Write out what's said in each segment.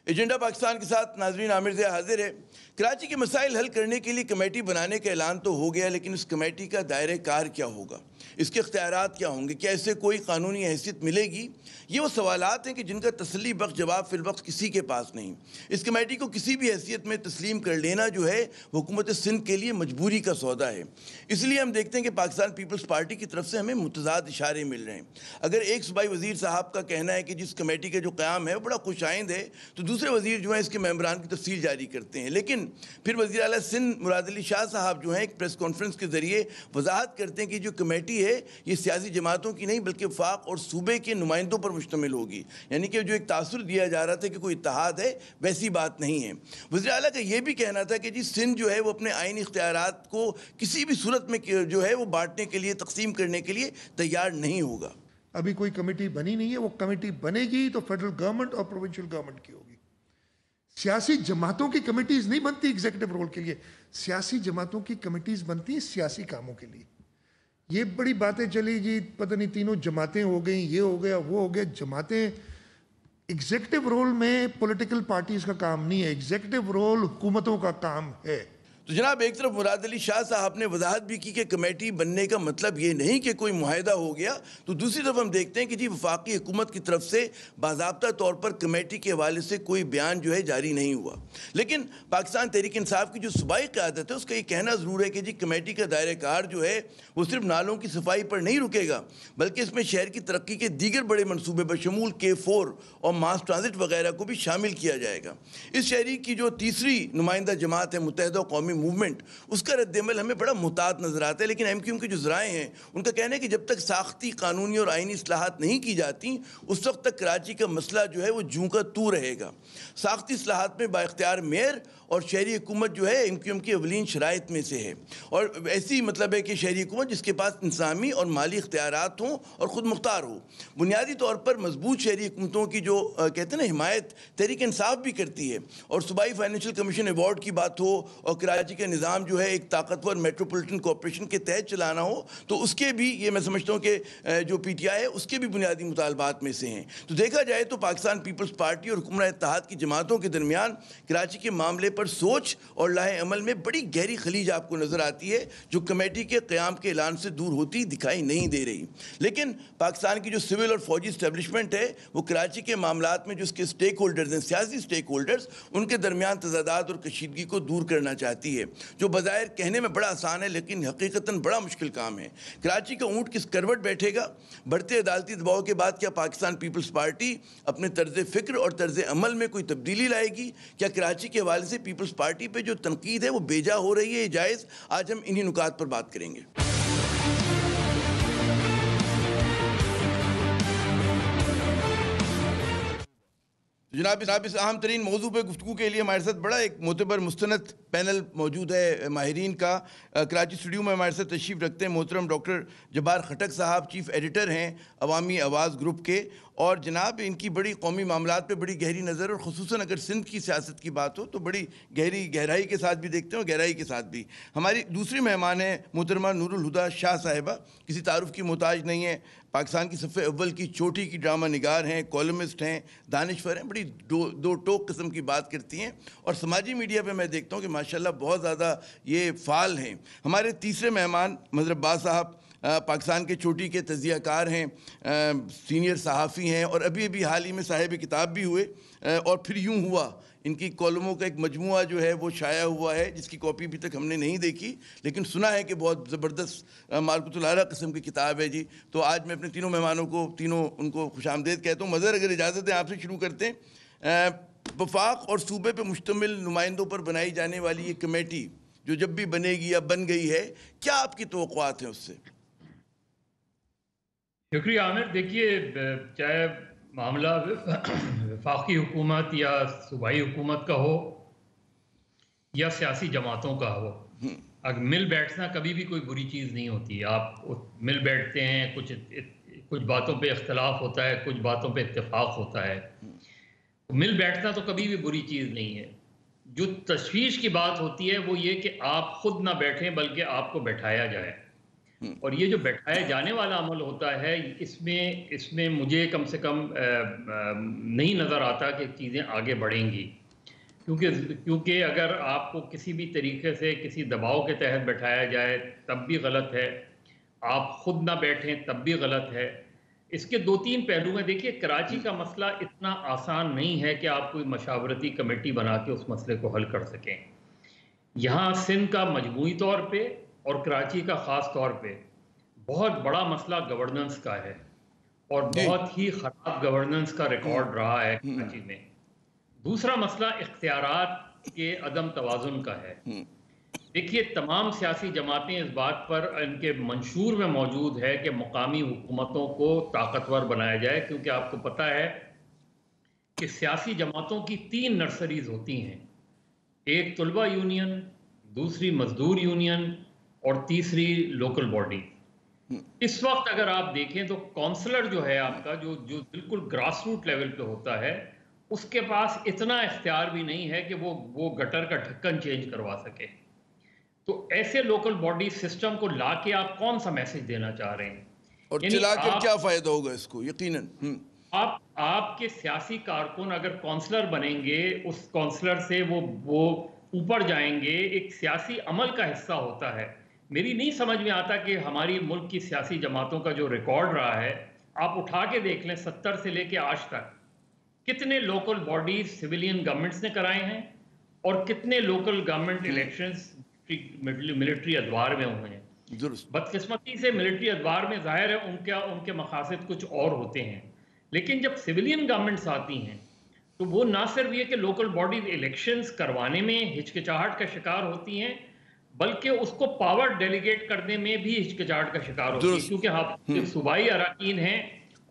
Agenda Pakistan کے ساتھ ناظرین عامر ضیاء حاضر ہے۔ کراچی کے مسائل حل کرنے کے لیے کمیٹی بنانے کا اعلان تو ہو گیا، لیکن اس کمیٹی کا دائرہ کار کیا ہوگا، اس کے اختیارات کیا ہوں گے، کیا اسے کوئی قانونی حیثیت ملے گی؟ یہ وہ سوالات ہیں کہ جن کا تسلی بخش جواب فی الوقت کسی کے پاس نہیں۔ اس کمیٹی کو کسی بھی حیثیت میں تسلیم کر لینا جو ہے حکومت سندھ کے لیے مجبوری کا سودا ہے۔ اس لیے ہم دیکھتے ہیں کہ پاکستان پیپلز پارٹی کی طرف سے ہمیں متضاد اشارے مل رہے ہیں۔ اگر ایک صوبائی وزیر صاحب کا کہنا ہے کہ جس کمیٹی کا جو قیام ہے وہ بڑا خوش آئند ہے، تو دوسرے وزیر جو ہیں اس کے ممبران کی تفصیل جاری کرتے ہیں، لیکن پھر وزیر اعلیٰ سندھ مراد علی شاہ صاحب جو ہیں ایک پریس کانفرنس کے ذریعے وضاحت کرتے ہیں کہ جو کمیٹی ہے یہ سیاسی جماعتوں کی نہیں بلکہ وفاق اور صوبے کے نمائندوں پر مشتمل ہوگی، یعنی کہ جو ایک تاثر دیا جا رہا تھا کہ کوئی اتحاد ہے، ویسی بات نہیں ہے۔ وزیر اعلیٰ کا یہ بھی کہنا تھا کہ سندھ جو ہے وہ اپنے آئینی اختیارات کو کسی بھی صورت میں جو ہے وہ بانٹنے کے لیے، تقسیم کرنے کے لیے تیار نہیں ہوگا۔ ابھی کوئی کمیٹی بنی نہیں ہے، وہ کمیٹی بنے گی تو فیڈرل گورنمنٹ اور پروونشل گورنمنٹ کی ہوگی۔ سیاسی جماعتوں کی کمیٹیز نہیں بنتی ایگزیکٹو رول کے لیے، سیاسی جماعتوں کی کمیٹیز بنتی ہیں سیاسی کاموں کے لیے۔ یہ بڑی باتیں چلی جی پتہ نہیں تینوں جماعتیں ہو گئیں، یہ ہو گیا وہ ہو گیا۔ جماعتیں ایگزیکٹو رول میں پولیٹیکل پارٹیز کا کام نہیں ہے، ایگزیکٹو رول حکومتوں کا کام ہے۔ تو جناب ایک طرف مراد علی شاہ صاحب نے وضاحت بھی کی کہ کمیٹی بننے کا مطلب یہ نہیں کہ کوئی معاہدہ ہو گیا، تو دوسری طرف ہم دیکھتے ہیں کہ وفاقی حکومت کی طرف سے باضابطہ طور پر کمیٹی کے حوالے سے کوئی بیان جو ہے جاری نہیں ہوا۔ لیکن پاکستان تحریک انصاف کی جو صوبائی قیادت ہے اس کا یہ کہنا ضرور ہے کہ کمیٹی کا دائرہ کار جو ہے وہ صرف نالوں کی صفائی پر نہیں رکے گا، بلکہ اس میں شہر کی ترقی کے دیگر بڑے منصوبے بشمول K4 اور ماس ٹرانزٹ وغیرہ کو بھی شامل کیا جائے گا۔ اس شہری کی جو تیسری نمائندہ جماعت ہے متحدہ قومی موومنٹ، اس کا رد عمل ہمیں بڑا محتاط نظر آتا ہے، لیکن ایم کیو ایم کے جو ذرائع ہیں ان کا کہنا ہے کہ جب تک ساختی، قانونی اور آئینی اصلاحات نہیں کی جاتی اس وقت تک کراچی کا مسئلہ جو ہے وہ جوں کا تو رہے گا۔ ساختی اصلاحات میں با اختیار میئر اور شہری حکومت جو ہے ایم کیو ایم کی اولین شرائط میں سے ہے، اور ایسی مطلب ہے کہ شہری حکومت جس کے پاس انتظامی اور مالی اختیارات ہوں اور خود مختار ہو۔ بنیادی طور پر مضبوط شہری حکومتوں کی جو کہتے ہیں نا حمایت تحریک انصاف بھی کرتی ہے، اور صوبائی فائنینشیل کمیشن ایوارڈ کی بات ہو اور کراچی کا نظام جو ہے ایک طاقتور میٹروپولیٹن کوآپریشن کے تحت چلانا ہو، تو اس کے بھی یہ میں سمجھتا ہوں کہ جو پی ٹی آئی ہے اس کے بھی بنیادی مطالبات میں سے ہیں۔ تو دیکھا جائے تو پاکستان پیپلز پارٹی اور حکمراں اتحاد کی جماعتوں کے درمیان کراچی کے معاملے پر سوچ اور لاہ عمل میں بڑی گہری خلیج آپ کو نظر آتی ہے، جو کمیٹی کے قیام کے اعلان سے دور ہوتی دکھائی نہیں دے رہی۔ لیکن پاکستان کی جو سول اور فوجی اسٹیبلشمنٹ ہے وہ کراچی کے معاملات میں جو اس کے سٹیک ہولڈرز ہیں، سیاسی سٹیک ہولڈرز، ان کے درمیان تضادات اور کشیدگی کو دور کرنا چاہتی ہے، جو بظاہر کہنے میں بڑا آسان ہے لیکن حقیقتاً بڑا مشکل کام ہے۔ کراچی کا اونٹ کس کروٹ بیٹھے گا؟ بڑھتے عدالتی دباؤ کے بعد کیا پاکستان پیپلز پارٹی اپنے طرز فکر اور طرز عمل میں کوئی تبدیلی لائے گی؟ کیا کراچی کے حوالے سے پیپلز پارٹی پہ جو تنقید ہے وہ بیجا ہو رہی ہے یا جائز؟ آج ہم انہی نکات پر بات کریں گے۔ جناب اس اہم ترین موضوع پہ گفتگو کے لیے ہمارے ساتھ بڑا ایک معتبر مستند پینل موجود ہے ماہرین کا۔ کراچی اسٹوڈیو میں ہمارے ساتھ تشریف رکھتے ہیں محترم ڈاکٹر جبار خٹک صاحب، چیف ایڈیٹر ہیں عوامی آواز گروپ کے، اور جناب ان کی بڑی قومی معاملات پہ بڑی گہری نظر، اور خصوصاً اگر سندھ کی سیاست کی بات ہو تو بڑی گہرائی کے ساتھ بھی دیکھتے ہیں اور گہرائی کے ساتھ بھی۔ ہماری دوسری مہمان ہیں محترمہ نور الہدیٰ شاہ صاحبہ، کسی تعارف کی محتاج نہیں ہے، پاکستان کی صف اول کی چوٹی کی ڈرامہ نگار ہیں، کالمسٹ ہیں، دانشور ہیں، بڑی دو ٹوک قسم کی بات کرتی ہیں، اور سماجی میڈیا پہ میں دیکھتا ہوں کہ ماشاءاللہ بہت زیادہ یہ فعال ہیں۔ ہمارے تیسرے مہمان مظہر عباس صاحب پاکستان کے چوٹی کے تجزیہ کار ہیں، سینئر صحافی ہیں، اور ابھی حال ہی میں صاحب کتاب بھی ہوئے، اور پھر یوں ہوا ان کی کالموں کا ایک مجموعہ جو ہے وہ شائع ہوا ہے، جس کی کاپی ابھی تک ہم نے نہیں دیکھی، لیکن سنا ہے کہ بہت زبردست مارکت الاعلیٰ قسم کی کتاب ہے جی۔ تو آج میں اپنے تینوں مہمانوں کو ان کو خوش آمدید کہتا ہوں۔ مظہر اگر اجازت ہے آپ سے شروع کرتے ہیں۔ وفاق اور صوبے پہ مشتمل نمائندوں پر بنائی جانے والی یہ کمیٹی جو جب بھی بنے گی یا بن گئی ہے، کیا آپ کی توقعات ہیں اس سے؟ شکریہ عامر۔ دیکھیے، چاہے معاملہ وفاقی حکومت یا صوبائی حکومت کا ہو یا سیاسی جماعتوں کا ہو، اگر مل بیٹھنا کبھی بھی کوئی بری چیز نہیں ہوتی۔ آپ مل بیٹھتے ہیں، کچھ باتوں پہ اختلاف ہوتا ہے، کچھ باتوں پہ اتفاق ہوتا ہے، مل بیٹھنا تو کبھی بھی بری چیز نہیں ہے۔ جو تشویش کی بات ہوتی ہے وہ یہ کہ آپ خود نہ بیٹھیں بلکہ آپ کو بیٹھایا جائے۔ اور یہ جو بیٹھائے جانے والا عمل ہوتا ہے اس میں مجھے کم سے کم نہیں نظر آتا کہ چیزیں آگے بڑھیں گی، کیونکہ اگر آپ کو کسی بھی طریقے سے کسی دباؤ کے تحت بٹھایا جائے تب بھی غلط ہے، آپ خود نہ بیٹھیں تب بھی غلط ہے۔ اس کے دو تین پہلو ہیں۔ دیکھیے کراچی کا مسئلہ اتنا آسان نہیں ہے کہ آپ کوئی مشاورتی کمیٹی بنا کے اس مسئلے کو حل کر سکیں۔ یہاں سندھ کا مجموعی طور پہ اور کراچی کا خاص طور پہ بہت بڑا مسئلہ گورننس کا ہے، اور بہت ہی خراب گورننس کا ریکارڈ رہا ہے کراچی میں۔ دوسرا مسئلہ اختیارات کے عدم توازن کا ہے۔ دیکھیے تمام سیاسی جماعتیں اس بات پر ان کے منشور میں موجود ہے کہ مقامی حکومتوں کو طاقتور بنایا جائے، کیونکہ آپ کو پتہ ہے کہ سیاسی جماعتوں کی 3 نرسریز ہوتی ہیں، ایک طلبہ یونین، دوسری مزدور یونین اور تیسری لوکل باڈی۔ اس وقت اگر آپ دیکھیں تو کونسلر جو ہے آپ کا جو بالکل گراس روٹ لیول پہ ہوتا ہے، اس کے پاس اتنا اختیار بھی نہیں ہے کہ وہ گٹر کا ڈھکن چینج کروا سکے۔ تو ایسے لوکل باڈی سسٹم کو لا کے آپ کون سا میسج دینا چاہ رہے ہیں؟ اور چلا کر کیا فائدہ ہوگا اس کو؟ یقیناً آپ کے سیاسی کارکن اگر کونسلر بنیں گے، اس کونسلر سے وہ اوپر جائیں گے، ایک سیاسی عمل کا حصہ ہوتا ہے۔ میری نہیں سمجھ میں آتا کہ ہماری ملک کی سیاسی جماعتوں کا جو ریکارڈ رہا ہے، آپ اٹھا کے دیکھ لیں 70 سے لے کے آج تک کتنے لوکل باڈیز سویلین گورنمنٹس نے کرائے ہیں اور کتنے لوکل گورنمنٹ الیکشنز ملٹری ادوار میں ہوئے ہیں۔ بدقسمتی سے ملٹری ادوار میں ظاہر ہے ان کے مقاصد کچھ اور ہوتے ہیں، لیکن جب سویلین گورنمنٹس آتی ہیں تو وہ نہ صرف یہ کہ لوکل باڈیز الیکشنز کروانے میں ہچکچاہٹ کا شکار ہوتی ہیں، بلکہ اس کو پاور ڈیلیگیٹ کرنے میں بھی ہچکچاہٹ کا شکار ہوتی ہے، کیونکہ جو صوبائی اراکین ہیں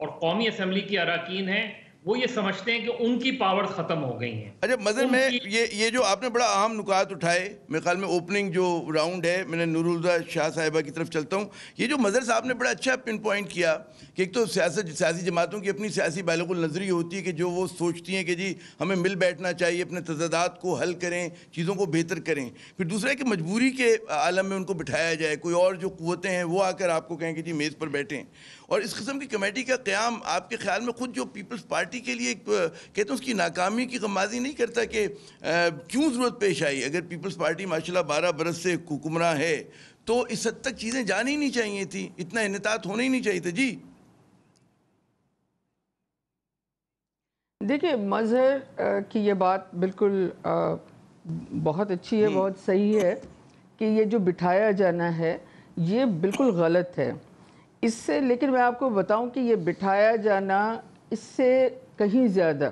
اور قومی اسمبلی کی اراکین ہیں وہ یہ سمجھتے ہیں کہ ان کی پاور ختم ہو گئی ہیں۔ اچھا مظہر میں یہ جو آپ نے بڑا اہم نکات اٹھائے، میرے خیال میں اوپننگ جو راؤنڈ ہے، میں نے نورالہدیٰ شاہ صاحبہ کی طرف چلتا ہوں۔ یہ جو مظہر صاحب نے بڑا اچھا پن پوائنٹ کیا کہ ایک تو سیاسی جماعتوں کی اپنی سیاسی بالغ النظری ہوتی ہے کہ جو وہ سوچتی ہیں کہ جی ہمیں مل بیٹھنا چاہیے، اپنے تضادات کو حل کریں، چیزوں کو بہتر کریں۔ پھر دوسرا ہے کہ مجبوری کے عالم میں ان کو بٹھایا جائے، کوئی اور جو قوتیں ہیں وہ آ کر آپ کو کہیں کہ جی میز پر بیٹھیں۔ اور اس قسم کی کمیٹی کا قیام آپ کے خیال میں خود جو پیپلز پارٹی کے لیے کہتے ہیں اس کی ناکامی کی غمازی نہیں کرتا کہ کیوں ضرورت پیش آئی؟ اگر پیپلز پارٹی ماشاءاللہ 12 برس سے حکمراں ہے تو اس حد تک چیزیں جانی نہیں چاہیے تھی، اتنا انعطاف ہونا ہی نہیں چاہیے تھا۔ جی دیکھیں مظہر کی یہ بات بالکل بہت اچھی ہے، بہت صحیح ہے کہ یہ جو بٹھایا جانا ہے یہ بالکل غلط ہے۔ اس سے لیکن میں آپ کو بتاؤں کہ یہ بٹھایا جانا اس سے کہیں زیادہ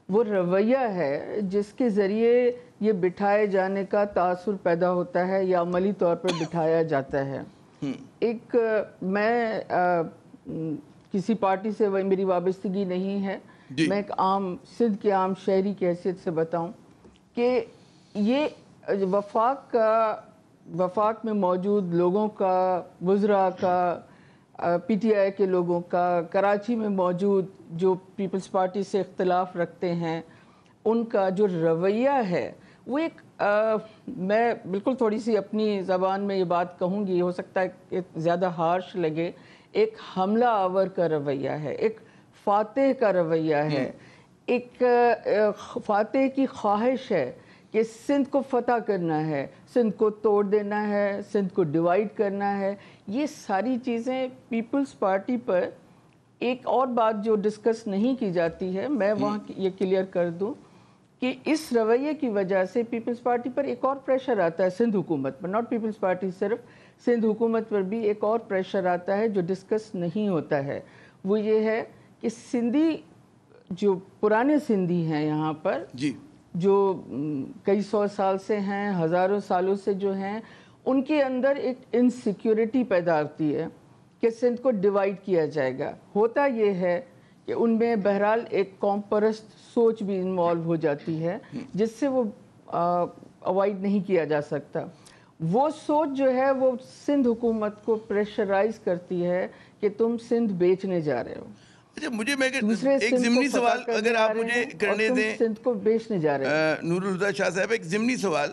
وہ رویہ ہے جس کے ذریعے یہ بٹھائے جانے کا تاثر پیدا ہوتا ہے یا عملی طور پر بٹھایا جاتا ہے۔ ایک میں کسی پارٹی سے میری وابستگی نہیں ہے، میں ایک عام سندھ کے عام شہری کی حیثیت سے بتاؤں کہ یہ وفاق میں موجود لوگوں کا، وزراء کا، پی ٹی آئی کے لوگوں کا، کراچی میں موجود جو پیپلز پارٹی سے اختلاف رکھتے ہیں، ان کا جو رویہ ہے وہ ایک میں بالکل تھوڑی سی اپنی زبان میں یہ بات کہوں گی، ہو سکتا ہے کہ زیادہ ہارش لگے، ایک حملہ آور کا رویہ ہے، ایک فاتح کا رویہ ہے، ایک فاتح کی خواہش ہے کہ سندھ کو فتح کرنا ہے، سندھ کو توڑ دینا ہے، سندھ کو ڈیوائیڈ کرنا ہے۔ یہ ساری چیزیں پیپلز پارٹی پر ایک اور بات جو ڈسکس نہیں کی جاتی ہے، میں وہاں یہ کلیئر کر دوں کہ اس رویے کی وجہ سے پیپلز پارٹی پر ایک اور پریشر آتا ہے، سندھ حکومت پر، ناٹ پیپلز پارٹی صرف، سندھ حکومت پر بھی ایک اور پریشر آتا ہے جو ڈسکس نہیں ہوتا ہے۔ وہ یہ ہے کہ سندھی جو پرانے سندھی ہیں یہاں پر، جو کئی سو سال سے ہیں، ہزاروں سالوں سے جو ہیں، ان کے اندر ایک انسیکیورٹی پیدا ہوتی ہے کہ سندھ کو ڈیوائیڈ کیا جائے گا۔ ہوتا یہ ہے کہ ان میں بہرحال ایک قوم پرست سوچ بھی انوالو ہو جاتی ہے جس سے وہ اوائڈ نہیں کیا جا سکتا۔ وہ سوچ جو ہے وہ سندھ حکومت کو پریشرائز کرتی ہے کہ تم سندھ بیچنے جا رہے ہو، اچھا مجھے ایک ضمنی سوال اگر آپ مجھے کرنے دیں، سندھ کو بیچنے جا رہے ہیں۔ نورالہدیٰ شاہ صاحب ایک ضمنی سوال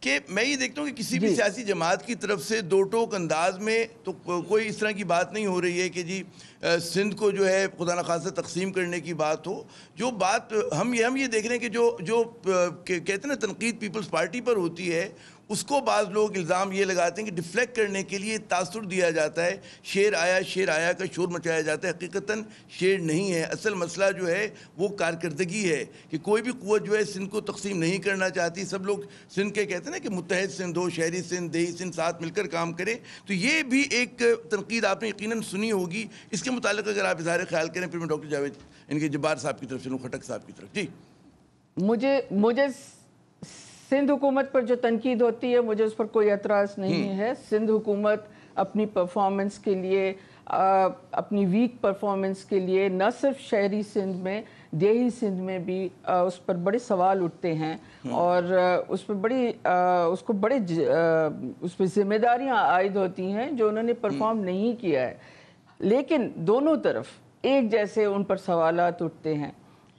کہ میں یہ دیکھتا ہوں کہ کسی بھی سیاسی جماعت کی طرف سے دو ٹوک انداز میں تو کوئی اس طرح کی بات نہیں ہو رہی ہے کہ جی سندھ کو جو ہے خدا نخواستہ تقسیم کرنے کی بات ہو. جو بات ہم یہ دیکھ رہے ہیں کہ جو کہتے ہیں نا تنقید پیپلز پارٹی پر ہوتی ہے, اس کو بعض لوگ الزام یہ لگاتے ہیں کہ ڈیفلیکٹ کرنے کے لیے تاثر دیا جاتا ہے, شیر آیا کا شور مچایا جاتا ہے. حقیقتاً شیر نہیں ہے, اصل مسئلہ جو ہے وہ کارکردگی ہے کہ کوئی بھی قوت جو ہے سندھ کو تقسیم نہیں کرنا چاہتی. سب لوگ سندھ کے کہتے ہیں نا کہ متحد سندھ ہو, شہری سندھ, دیہی سندھ ساتھ مل کر کام کریں. تو یہ بھی ایک تنقید آپ نے یقیناً سنی ہوگی. اس کے متعلق اگر آپ اظہار خیال کریں پھر میں ڈاکٹر جاوید ان کے جبار صاحب کی طرف سے خٹک صاحب کی طرف. جی مجھے سندھ حکومت پر جو تنقید ہوتی ہے مجھے اس پر کوئی اعتراض نہیں ہے. سندھ حکومت اپنی پرفارمنس کے لیے, اپنی ویک پرفارمنس کے لیے نہ صرف شہری سندھ میں, دیہی سندھ میں بھی اس پر بڑے سوال اٹھتے ہیں اور اس پہ ذمہ داریاں عائد ہوتی ہیں جو انہوں نے پرفارم نہیں کیا ہے. لیکن دونوں طرف ایک جیسے ان پر سوالات اٹھتے ہیں.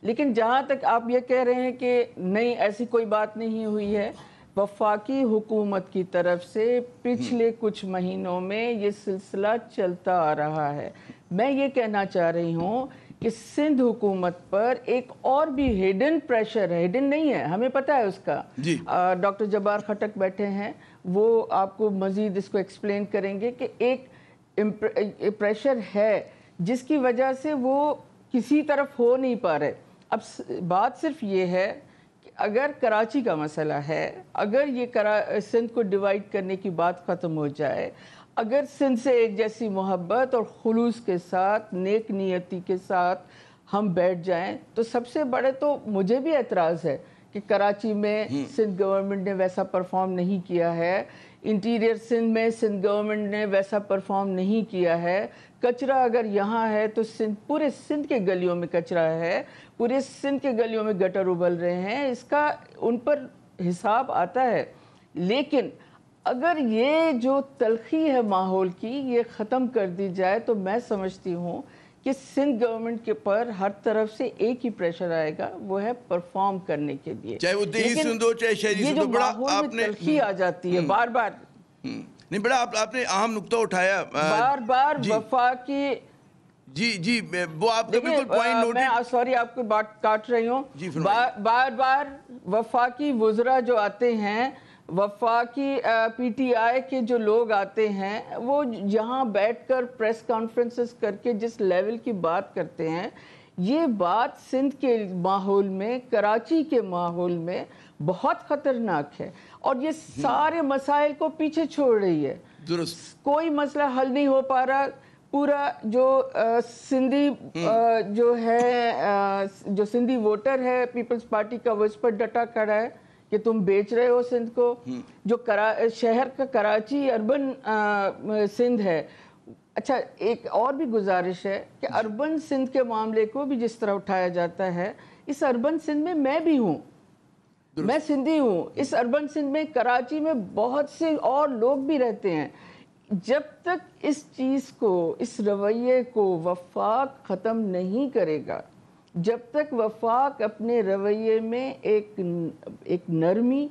لیکن جہاں تک آپ یہ کہہ رہے ہیں کہ نہیں ایسی کوئی بات نہیں ہوئی ہے, وفاقی حکومت کی طرف سے پچھلے کچھ مہینوں میں یہ سلسلہ چلتا آ رہا ہے. میں یہ کہنا چاہ رہی ہوں کہ سندھ حکومت پر ایک اور بھی ہیڈن پریشر ہے, ہیڈن نہیں ہے, ہمیں پتہ ہے اس کا. ڈاکٹر جبار خٹک بیٹھے ہیں, وہ آپ کو مزید اس کو ایکسپلین کریں گے کہ ایک پریشر ہے جس کی وجہ سے وہ کسی طرف ہو نہیں پا رہے. اب بات صرف یہ ہے کہ اگر کراچی کا مسئلہ ہے, اگر یہ سندھ کو ڈیوائیڈ کرنے کی بات ختم ہو جائے, اگر سندھ سے ایک جیسی محبت اور خلوص کے ساتھ, نیک نیتی کے ساتھ ہم بیٹھ جائیں, تو سب سے بڑے تو مجھے بھی اعتراض ہے کہ کراچی میں سندھ گورنمنٹ نے ویسا پرفارم نہیں کیا ہے, انٹیریئر سندھ میں سندھ گورنمنٹ نے ویسا پرفارم نہیں کیا ہے. کچرا اگر یہاں ہے تو پورے سندھ کے گلیوں میں کچرا ہے, پورے سندھ کے گلیوں میں گٹر ابل رہے ہیں, اس کا ان پر حساب آتا ہے. لیکن اگر یہ جو تلخی ہے ماحول کی یہ ختم کر دی جائے تو میں سمجھتی ہوں کہ سندھ گورنمنٹ کے پر ہر طرف سے ایک ہی پریشر آئے گا, وہ ہے پرفارم کرنے کے لیے. چاہے وہ دیہی سندھ ہو چاہے شہری سندھ ہو. بڑا آپ نے تلخی آ جاتی ہے بار بار. نہیں, بڑا آپ نے اہم نقطہ اٹھایا بار بار وفاقی. جی وہ آپ کا بالکل پوائنٹ نوٹ. میں سوری آپ کو بات کاٹ رہی ہوں. بار بار وفاقی وزراء جو آتے ہیں, وفاقی پی ٹی آئی کے جو لوگ آتے ہیں, وہ یہاں بیٹھ کر پریس کانفرنسز کر کے جس لیول کی بات کرتے ہیں, یہ بات سندھ کے ماحول میں, کراچی کے ماحول میں بہت خطرناک ہے اور یہ سارے مسائل کو پیچھے چھوڑ رہی ہے. درست, کوئی مسئلہ حل نہیں ہو پا رہا. پورا جو سندھی جو ہے, جو سندھی ووٹر ہے پیپلز پارٹی کا, وہ اس پر ڈٹا کھڑا ہے کہ تم بیچ رہے ہو سندھ کو. جو شہر کا کراچی اربن سندھ ہے. اچھا, ایک اور بھی گزارش ہے کہ اربن سندھ کے معاملے کو بھی جس طرح اٹھایا جاتا ہے, اس اربن سندھ میں میں بھی ہوں, میں سندھی ہوں. اس اربن سندھ میں, کراچی میں بہت سے اور لوگ بھی رہتے ہیں. جب تک اس چیز کو, اس رویے کو وفاق ختم نہیں کرے گا, جب تک وفاق اپنے رویے میں ایک نرمی,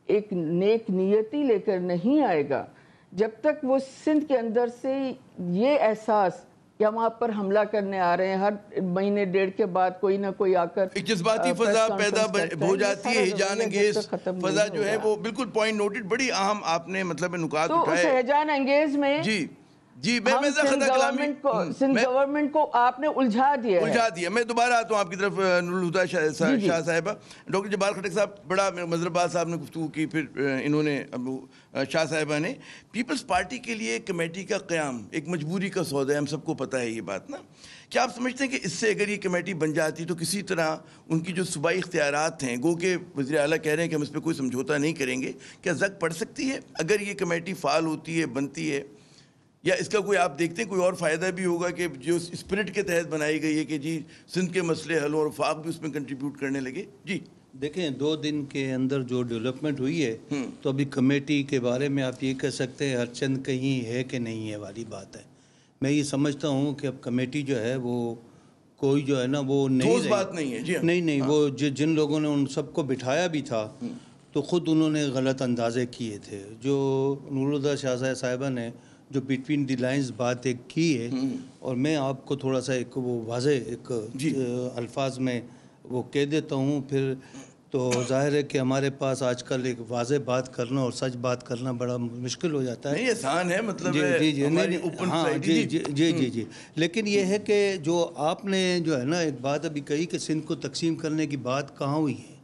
ایک نیک نیتی لے کر نہیں آئے گا, جب تک وہ سندھ کے اندر سے یہ احساس کہ ہم آپ پر حملہ کرنے آ رہے ہیں, ہر مہینے ڈیڑھ کے بعد کوئی نہ کوئی آ کر ایک جذباتی فضا پیدا ہو جاتی ہے, ہیجان انگیز فضا جو ہے وہ بالکل پوائنٹ نوٹڈ. بڑی اہم آپ نے مطلب نکات اٹھائے. تو اس ہیجان انگیز میں جی میں سندھ گورنمنٹ کو آپ نے الجھا دیا. میں دوبارہ آتا ہوں آپ کی طرف. نور الہدیٰ شاہ صاحبہ, ڈاکٹر جبار خٹک صاحب, بڑا مظہر صاحب نے گفتگو کی, پھر انہوں نے شاہ صاحبہ نے. پیپلز پارٹی کے لیے کمیٹی کا قیام ایک مجبوری کا سودا ہے, ہم سب کو پتہ ہے یہ بات نا. کیا آپ سمجھتے ہیں کہ اس سے اگر یہ کمیٹی بن جاتی تو کسی طرح ان کی جو صوبائی اختیارات ہیں, گو کہ وزیر اعلیٰ کہہ رہے ہیں کہ ہم اس پہ کوئی سمجھوتا نہیں کریں گے, کیا زد پڑ سکتی ہے اگر یہ کمیٹی فعال ہوتی ہے, بنتی ہے؟ یا اس کا کوئی آپ دیکھتے ہیں کوئی اور فائدہ بھی ہوگا کہ جو اسپرٹ کے تحت بنائی گئی ہے کہ جی سندھ کے مسئلے حل اور وفاق بھی اس میں کنٹریبیوٹ کرنے لگے؟ جی دیکھیں, 2 دن کے اندر جو ڈیولپمنٹ ہوئی ہے, تو ابھی کمیٹی کے بارے میں آپ یہ کہہ سکتے ہیں ہر چند کہیں ہے کہ نہیں ہے والی بات ہے. میں یہ سمجھتا ہوں کہ اب کمیٹی جو ہے وہ کوئی جو ہے نا وہ نہیں بات نہیں ہے. جی نہیں, وہ جن لوگوں نے ان سب کو بٹھایا بھی تھا, تو خود انہوں نے غلط اندازے کیے تھے. جو نورالہدیٰ شاہ صاحبہ نے جو بٹوین دی لائنز بات ایک کی ہے, اور میں آپ کو تھوڑا سا ایک وہ واضح ایک الفاظ میں وہ کہہ دیتا ہوں, پھر تو ظاہر ہے کہ ہمارے پاس آج کل ایک واضح بات کرنا اور سچ بات کرنا بڑا مشکل ہو جاتا ہے. نہیں آسان ہے, مطلب جی. لیکن یہ ہے کہ جو آپ نے جو ہے نا ایک بات ابھی کہی کہ سندھ کو تقسیم کرنے کی بات کہاں ہوئی ہے.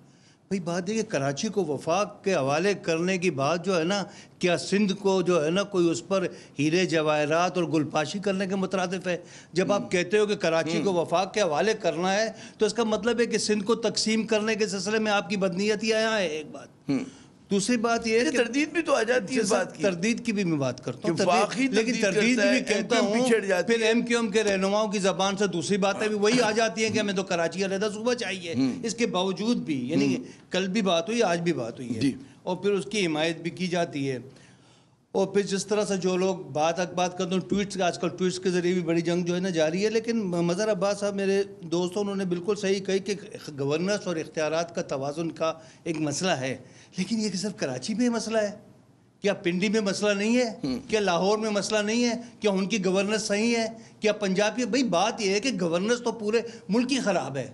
بھئی بات ہے کہ کراچی کو وفاق کے حوالے کرنے کی بات جو ہے نا, کیا سندھ کو جو ہے نا کوئی اس پر ہیرے جواہرات اور گلپاشی کرنے کے مترادف ہے؟ جب آپ کہتے ہو کہ کراچی کو وفاق کے حوالے کرنا ہے تو اس کا مطلب ہے کہ سندھ کو تقسیم کرنے کے سلسلے میں آپ کی بدنیت ہی آیا ہے. ایک بات. دوسری بات یہ ہے کہ تردید بھی تو آ جاتی ہے اس بات کی. تردید کی بھی میں بات کرتا ہوں, لیکن تردید بھی کہتا ہوں. پھر ایم کیو ایم کے رہنماؤں کی زبان سے دوسری باتیں بھی وہی آ جاتی ہیں کہ ہمیں تو کراچی علیحدہ صوبہ چاہیے. اس کے باوجود بھی یعنی کل بھی بات ہوئی, آج بھی بات ہوئی ہے, اور پھر اس کی حمایت بھی کی جاتی ہے. اور پھر جس طرح سے جو لوگ بات کرتے ہیں ٹویٹس, آج کل ٹویٹس کے ذریعے بھی بڑی جنگ جو ہے نا جاری ہے. لیکن مظہر عباس صاحب میرے دوستوں انہوں نے بالکل صحیح کہی کہ گورننس اور اختیارات کا توازن کا ایک مسئلہ ہے. لیکن یہ کہ صرف کراچی میں مسئلہ ہے, کیا پنڈی میں مسئلہ نہیں ہے, کیا لاہور میں مسئلہ نہیں ہے, کیا ان کی گورننس صحیح ہے, کیا پنجاب کی؟ بھئی بات یہ ہے کہ گورننس تو پورے ملک کی خراب ہے.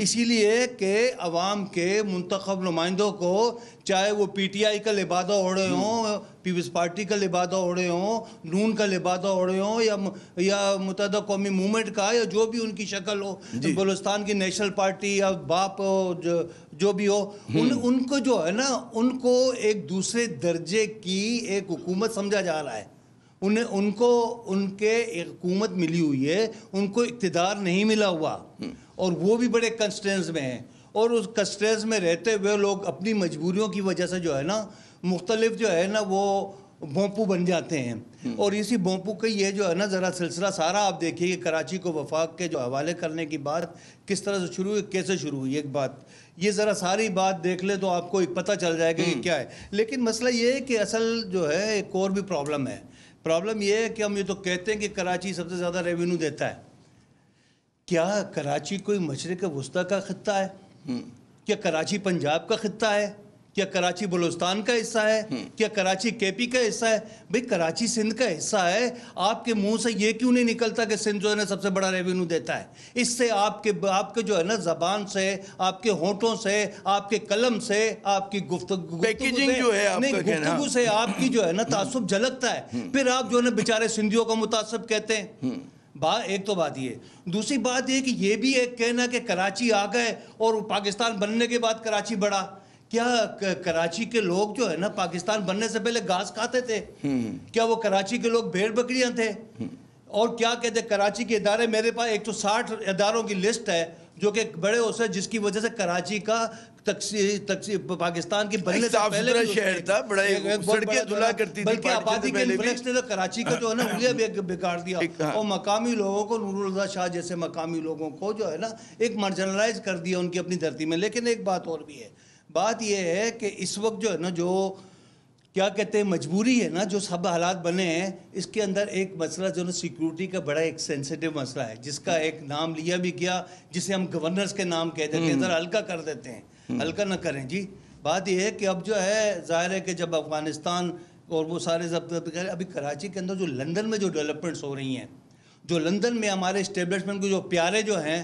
اسی لیے کہ عوام کے منتخب نمائندوں کو چاہے وہ پی ٹی آئی کا لبادہ اوڑھے ہوں, پیپلز پارٹی کا لبادہ اوڑھے ہوں, نون کا لبادہ اوڑھے ہوں, یا متحدہ قومی موومنٹ کا, یا جو بھی ان کی شکل ہو, بلوچستان کی نیشنل پارٹی یا باپ جو بھی ہو, ان کو جو ہے نا ان کو ایک دوسرے درجے کی ایک حکومت سمجھا جا رہا ہے. ان کو ان کے حکومت ملی ہوئی ہے, ان کو اقتدار نہیں ملا ہوا, اور وہ بھی بڑے کنسٹرینز میں ہیں. اور اس کنسٹرینز میں رہتے ہوئے لوگ اپنی مجبوریوں کی وجہ سے جو ہے نا مختلف جو ہے نا وہ بھونپو بن جاتے ہیں. اور اسی بھونپو کا یہ جو ہے نا ذرا سلسلہ سارا آپ دیکھیے کہ کراچی کو وفاق کے جو حوالے کرنے کی بات کس طرح سے شروع ہوئی, کیسے شروع ہوئی. ایک بات یہ ذرا ساری بات دیکھ لیں تو آپ کو ایک پتہ چل جائے گا کہ کیا ہے. لیکن مسئلہ یہ ہے کہ اصل جو ہے ایک اور بھی پرابلم ہے. پرابلم یہ ہے کہ ہم یہ تو کہتے ہیں کہ کراچی سب سے زیادہ ریونیو دیتا ہے. کیا کراچی کوئی مشرق وسطیٰ کا خطہ ہے؟ کیا کراچی پنجاب کا خطہ ہے؟ کیا کراچی بلوچستان کا حصہ ہے؟ کیا کراچی کے پی کا حصہ ہے؟ بھئی کراچی سندھ کا حصہ ہے. آپ کے منہ سے یہ کیوں نہیں نکلتا کہ سندھ جو ہے نا سب سے بڑا ریونیو دیتا ہے؟ اس سے آپ کے جو ہے نا زبان سے, آپ کے ہونٹوں سے, آپ کے قلم سے, آپ کی گفتگو سے آپ کی جو ہے نا تعصب جھلکتا ہے. پھر آپ جو ہے نا بیچارے سندھیوں کو متعصب کہتے ہیں. ایک تو بات یہ. دوسری بات یہ کہ یہ بھی ایک کہنا کہ کراچی آ گئے اور پاکستان بننے کے بعد کراچی بڑھا. کیا کراچی کے لوگ جو ہے نا پاکستان بننے سے پہلے گھاس کھاتے تھے؟ کیا وہ کراچی کے لوگ بھیڑ بکریاں تھے؟ اور کیا کہتے کراچی کے ادارے, میرے پاس 160 اداروں کی لسٹ ہے جو کہ بڑے ہوتے جس کی وجہ سے کراچی کا پاکستان کی بننے سے پہلے شہر تھا, بڑا سڑکیں دھلا کرتی تھی, بلکہ آبادی کے انفلیکس نے تو کراچی کا جو ہے نا حلیہ بھی بگاڑ دیا, اور مقامی لوگوں کو, نورالہدیٰ شاہ جیسے مقامی لوگوں کو جو ہے نا ایک مارجنلائز کر دیا ان کی اپنی دھرتی میں. لیکن ایک بات اور بھی ہے. بات یہ ہے کہ اس وقت جو ہے نا جو کیا کہتے ہیں مجبوری ہے نا, جو سب حالات بنے ہیں, اس کے اندر ایک مسئلہ جو نا سیکیورٹی کا بڑا ایک سینسیٹیو مسئلہ ہے, جس کا ایک نام لیا بھی گیا جسے ہم گورنرز کے نام کہہ دیتے ہیں. ذرا ہلکا کر دیتے ہیں, ہلکا نہ کریں جی. بات یہ ہے کہ اب جو ہے ظاہر ہے کہ جب افغانستان اور وہ سارے ضبط ابھی کراچی کے اندر جو لندن میں جو ڈیولپمنٹس ہو رہی ہیں, جو لندن میں ہمارے اسٹیبلشمنٹ کو جو پیارے جو ہیں,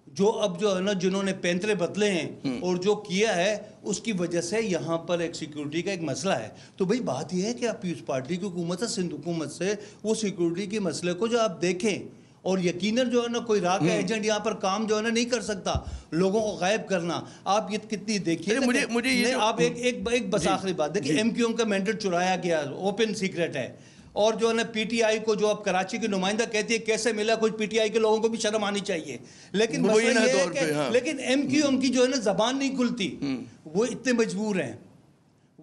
جو اب جو ہے نا جنہوں نے پینترے بدلے ہیں اور جو کیا ہے, اس کی وجہ سے یہاں پر ایک سیکیورٹی کا ایک مسئلہ ہے. تو بھئی بات یہ ہے کہ آپ پیپلز پارٹی کی حکومت سے, سندھ حکومت سے وہ سیکیورٹی کے مسئلے کو جو آپ دیکھیں, اور یقیناً جو ہے نا کوئی راہ کا ایجنٹ یہاں پر کام جو ہے نا نہیں کر سکتا لوگوں کو غائب کرنا. آپ یہ کتنی دیکھیے, آپ ایک بس آخری بات دیکھیں, ایم کیو ایم کا مینڈیٹ چرایا گیا, اوپن سیکرٹ ہے. اور جو ہے نا پی ٹی آئی کو جو اب کراچی کی نمائندہ کہتی ہے کیسے ملا, کچھ پی ٹی آئی کے لوگوں کو بھی شرم آنی چاہیے. لیکن لیکن ایم کیو ایم کی جو ہے نا زبان نہیں کھلتی, وہ اتنے مجبور ہیں,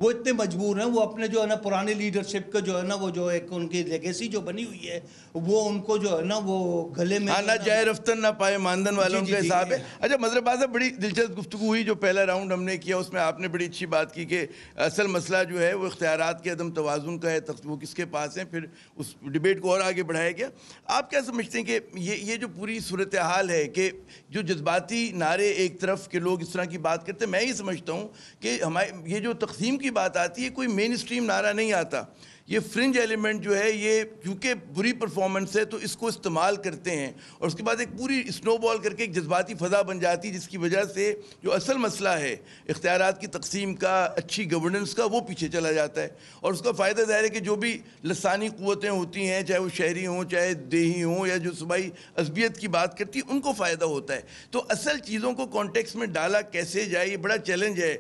وہ اتنے مجبور ہیں، وہ اپنے جو ہے نا پرانے لیڈرشپ کا جو ہے نا وہ جو ایک ان کی لیگیسی جو بنی ہوئی ہے وہ ان کو جو ہے نا وہ گلے میں ہاں، نہ جائے رفتن نہ پائے ماندن والوں کا حساب ہے. اچھا مظہر عباس صاحب، بڑی دلچسپ گفتگو ہوئی جو پہلا راؤنڈ ہم نے کیا، اس میں آپ نے بڑی اچھی بات کی کہ اصل مسئلہ جو ہے وہ اختیارات کے عدم توازن کا ہے، وہ کس کے پاس ہیں. پھر اس ڈیبیٹ کو اور آگے بڑھایا گیا. آپ کیا سمجھتے ہیں کہ یہ جو پوری صورتحال ہے کہ جو جذباتی نعرے ایک طرف کے لوگ اس طرح کی بات کرتے ہیں، میں یہ سمجھتا ہوں کہ ہمارے یہ جو تقسیم کی بات آتی ہے کوئی مین اسٹریم نعرہ نہیں آتا، یہ فرنج ایلیمنٹ جو ہے یہ کیونکہ بری پرفارمنس ہے تو اس کو استعمال کرتے ہیں اور اس کے بعد ایک پوری سنو بال کر کے ایک جذباتی فضا بن جاتی ہے، جس کی وجہ سے جو اصل مسئلہ ہے اختیارات کی تقسیم کا، اچھی گورننس کا، وہ پیچھے چلا جاتا ہے. اور اس کا فائدہ ظاہر ہے کہ جو بھی لسانی قوتیں ہوتی ہیں، چاہے وہ شہری ہوں چاہے دیہی ہوں یا جو صوبائی عصبیت کی بات کرتی ہیں، ان کو فائدہ ہوتا ہے. تو اصل چیزوں کو کانٹیکس میں ڈالا کیسے جائے، یہ بڑا چیلنج ہے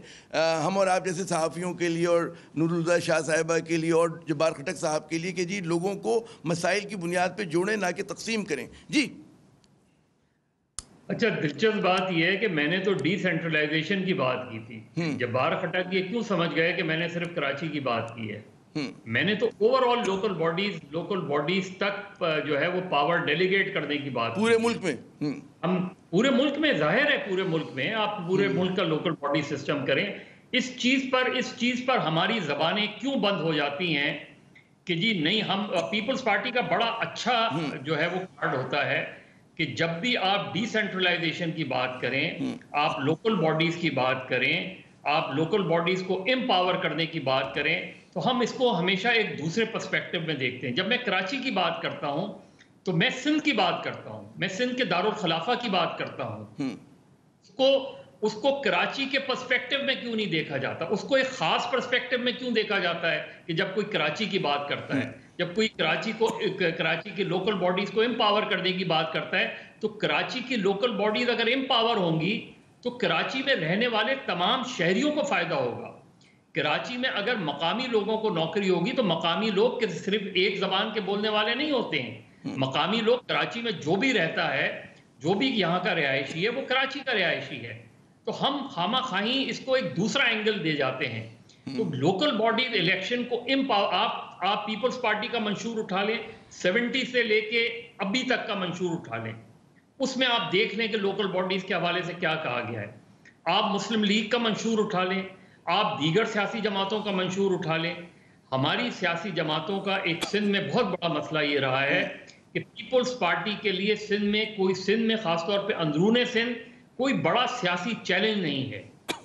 ہم اور آپ جیسے صحافیوں کے لیے اور نور الہدیٰ شاہ صاحبہ کے لیے اور جبار خٹک صاحب کے لیے کہ جی لوگوں کو مسائل کی بنیاد پہ جوڑیں نہ کہ تقسیم کریں. جی اچھا، دلچسپ بات یہ ہے کہ میں نے تو ڈی سینٹرلائزیشن کی بات کی تھی. جبار خٹک یہ کیوں سمجھ گئے کہ میں نے صرف کراچی کی بات کی ہے؟ میں نے تو اوور آل لوکل باڈیز تک جو ہے وہ پاور ڈیلیگیٹ کرنے کی بات پورے ملک میں. ہم پورے ملک میں، ظاہر ہے پورے ملک میں آپ پورے ملک کا لوکل باڈی سسٹم کریں. اس چیز پر ہماری زبانیں کیوں بند ہو جاتی ہیں کہ جی نہیں، ہم پیپلز پارٹی کا بڑا اچھا جو ہے وہ کارڈ ہوتا ہے کہ جب بھی آپ ڈی سینٹرلائزیشن کی بات کریں، آپ لوکل باڈیز کی بات کریں، آپ لوکل باڈیز کو امپاور کرنے کی بات کریں، تو ہم اس کو ہمیشہ ایک دوسرے پرسپیکٹو میں دیکھتے ہیں. جب میں کراچی کی بات کرتا ہوں تو میں سندھ کی بات کرتا ہوں، میں سندھ کے دارالخلافہ کی بات کرتا ہوں. اس کو کراچی کے پرسپیکٹو میں کیوں نہیں دیکھا جاتا؟ اس کو ایک خاص پرسپیکٹو میں کیوں دیکھا جاتا ہے کہ جب کوئی کراچی کی بات کرتا ہے، جب کوئی کراچی کی لوکل باڈیز کو امپاور کرنے کی بات کرتا ہے، تو کراچی کی لوکل باڈیز اگر امپاور ہوں گی تو کراچی میں رہنے والے تمام شہریوں کو فائدہ ہوگا. کراچی میں اگر مقامی لوگوں کو نوکری ہوگی تو مقامی لوگ صرف ایک زبان کے بولنے والے نہیں ہوتے ہیں. مقامی لوگ کراچی میں جو بھی رہتا ہے، جو بھی یہاں کا رہائشی ہے، وہ کراچی کا رہائشی ہے. تو ہم خامہ خواہی اس کو ایک دوسرا اینگل دے جاتے ہیں. تو لوکل باڈیز الیکشن کو آپ پیپلز پارٹی کا منشور اٹھا لیں، 70 سے لے کے ابھی تک کا منشور اٹھا لیں، اس میں آپ دیکھ لیں کہ لوکل باڈیز کے حوالے سے کیا کہا گیا ہے. آپ مسلم لیگ کا منشور اٹھا لیں، آپ دیگر سیاسی جماعتوں کا منشور اٹھا لیں. ہماری سیاسی جماعتوں کا ایک سندھ میں بہت بڑا مسئلہ یہ رہا ہے کہ پیپلز پارٹی کے لیے سندھ میں خاص طور پہ اندرون سندھ کوئی بڑا سیاسی چیلنج نہیں ہے.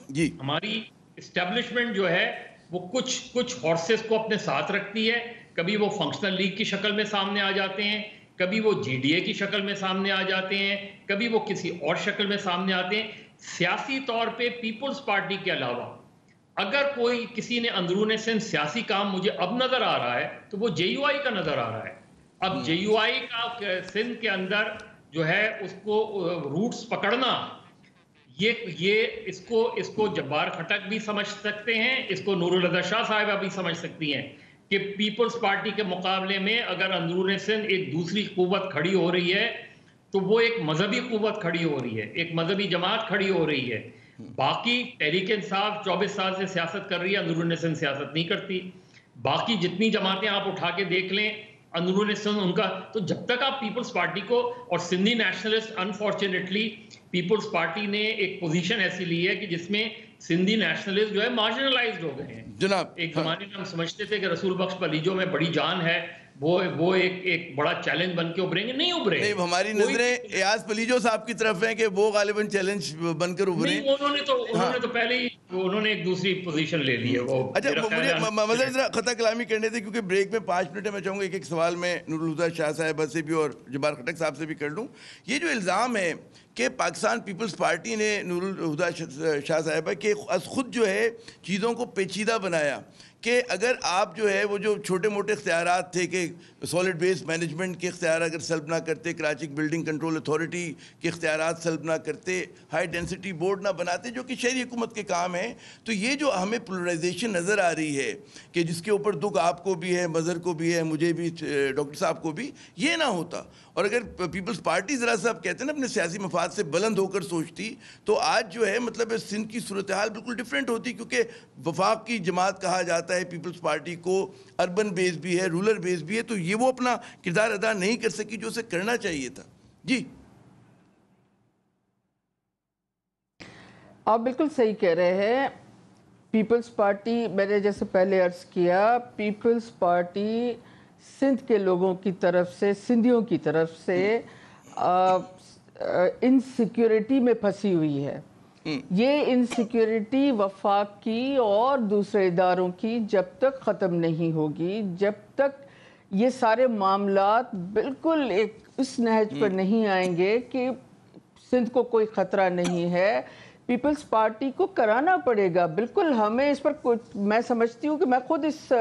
جی ہماری اسٹیبلشمنٹ جو ہے وہ کچھ ہارسز کو اپنے ساتھ رکھتی ہے. کبھی وہ فنکشنل لیگ کی شکل میں سامنے آ جاتے ہیں، کبھی وہ جی ڈی اے کی شکل میں سامنے آ جاتے ہیں، کبھی وہ کسی اور شکل میں سامنے آتے ہیں. سیاسی طور پہ پیپلز پارٹی کے علاوہ اگر کوئی کسی نے اندرون سندھ سیاسی کام مجھے اب نظر آ رہا ہے تو وہ جے یو آئی کا نظر آ رہا ہے. اب جے یو آئی کا سندھ کے اندر جو ہے اس کو روٹس پکڑنا، یہ اس کو جبار خٹک بھی سمجھ سکتے ہیں، اس کو نور الہدیٰ شاہ صاحبہ بھی سمجھ سکتی ہیں کہ پیپلز پارٹی کے مقابلے میں اگر اندرون سندھ ایک دوسری قوت کھڑی ہو رہی ہے تو وہ ایک مذہبی قوت کھڑی ہو رہی ہے، ایک مذہبی جماعت کھڑی ہو رہی ہے. باقی تحریک انصاف 24 سال سے سیاست کر رہی ہے، اندرون سندھ سیاست نہیں کرتی. باقی جتنی جماعتیں آپ اٹھا کے دیکھ لیں اندرون سندھ ان کا، تو جب تک آپ پیپلز پارٹی کو اور سندھی نیشنلسٹ، انفارچونیٹلی پیپلز پارٹی نے ایک پوزیشن ایسی لی ہے کہ جس میں سندھی نیشنلسٹ جو ہے مارجنلائزڈ ہو گئے ہیں. جناب، ایک زمانے میں ہم سمجھتے تھے کہ رسول بخش پلیجو میں بڑی جان ہے، وہ ایک بڑا چیلنج بن کے ابھریں گے، نہیں ابھرے. نہیں، ہماری نظریں ایاز پلیجو صاحب کی طرف ہیں کہ وہ غالباً چیلنج بن کر ابھریں. انہوں نے تو پہلے ہی انہوں نے ایک دوسری پوزیشن لے لی ہے. اچھا، مجھے مظہر ذرا خطا کلامی کرنے تھے کیونکہ بریک میں 5 منٹ ہے. میں چاہوں گا ایک سوال میں نور الہدیٰ شاہ صاحبہ سے بھی اور جبار خٹک صاحب سے بھی کر لوں. یہ جو الزام ہے کہ پاکستان پیپلز پارٹی نے نور الہدیٰ شاہ صاحبہ کے خود جو ہے چیزوں کو پیچیدہ بنایا کہ اگر آپ جو ہے وہ جو چھوٹے موٹے اختیارات تھے کہ سالڈ ویسٹ مینجمنٹ کے اختیار اگر سلب نہ کرتے, کراچی بلڈنگ کنٹرول اتھارٹی کے اختیارات سلب نہ کرتے, ہائی ڈینسٹی بورڈ نہ بناتے جو کہ شہری حکومت کے کام ہیں, تو یہ جو ہمیں پولرائزیشن نظر آ رہی ہے کہ جس کے اوپر دکھ آپ کو بھی ہے, مظہر کو بھی ہے, مجھے بھی, ڈاکٹر صاحب کو بھی, یہ نہ ہوتا. اور اگر پیپلز پارٹی ذرا سا آپ کہتے ہیں نا اپنے سیاسی مفاد سے بلند ہو کر سوچتی, تو آج جو ہے مطلب سندھ کی صورتحال بالکل ڈیفرنٹ ہوتی, کیونکہ وفاق کی جماعت کہا جاتا ہے پیپلز پارٹی کو, اربن بیس بھی ہے, رورل بیس بھی ہے, تو یہ وہ اپنا کردار ادا نہیں کر سکی جو اسے کرنا چاہیے تھا. جی آپ بالکل صحیح کہہ رہے ہیں. پیپلز پارٹی, میں نے جیسے پہلے عرض کیا, پیپلز پارٹی سندھ کے لوگوں کی طرف سے, سندھیوں کی طرف سے انسیکیورٹی میں پھنسی ہوئی ہے. یہ انسیکیورٹی وفاق کی اور دوسرے اداروں کی جب تک ختم نہیں ہوگی, جب تک یہ سارے معاملات بالکل ایک اس نہج پر نہیں آئیں گے کہ سندھ کو کوئی خطرہ نہیں ہے, پیپلز پارٹی کو کرانا پڑے گا. بالکل ہمیں اس پر کچھ, میں سمجھتی ہوں کہ میں خود اس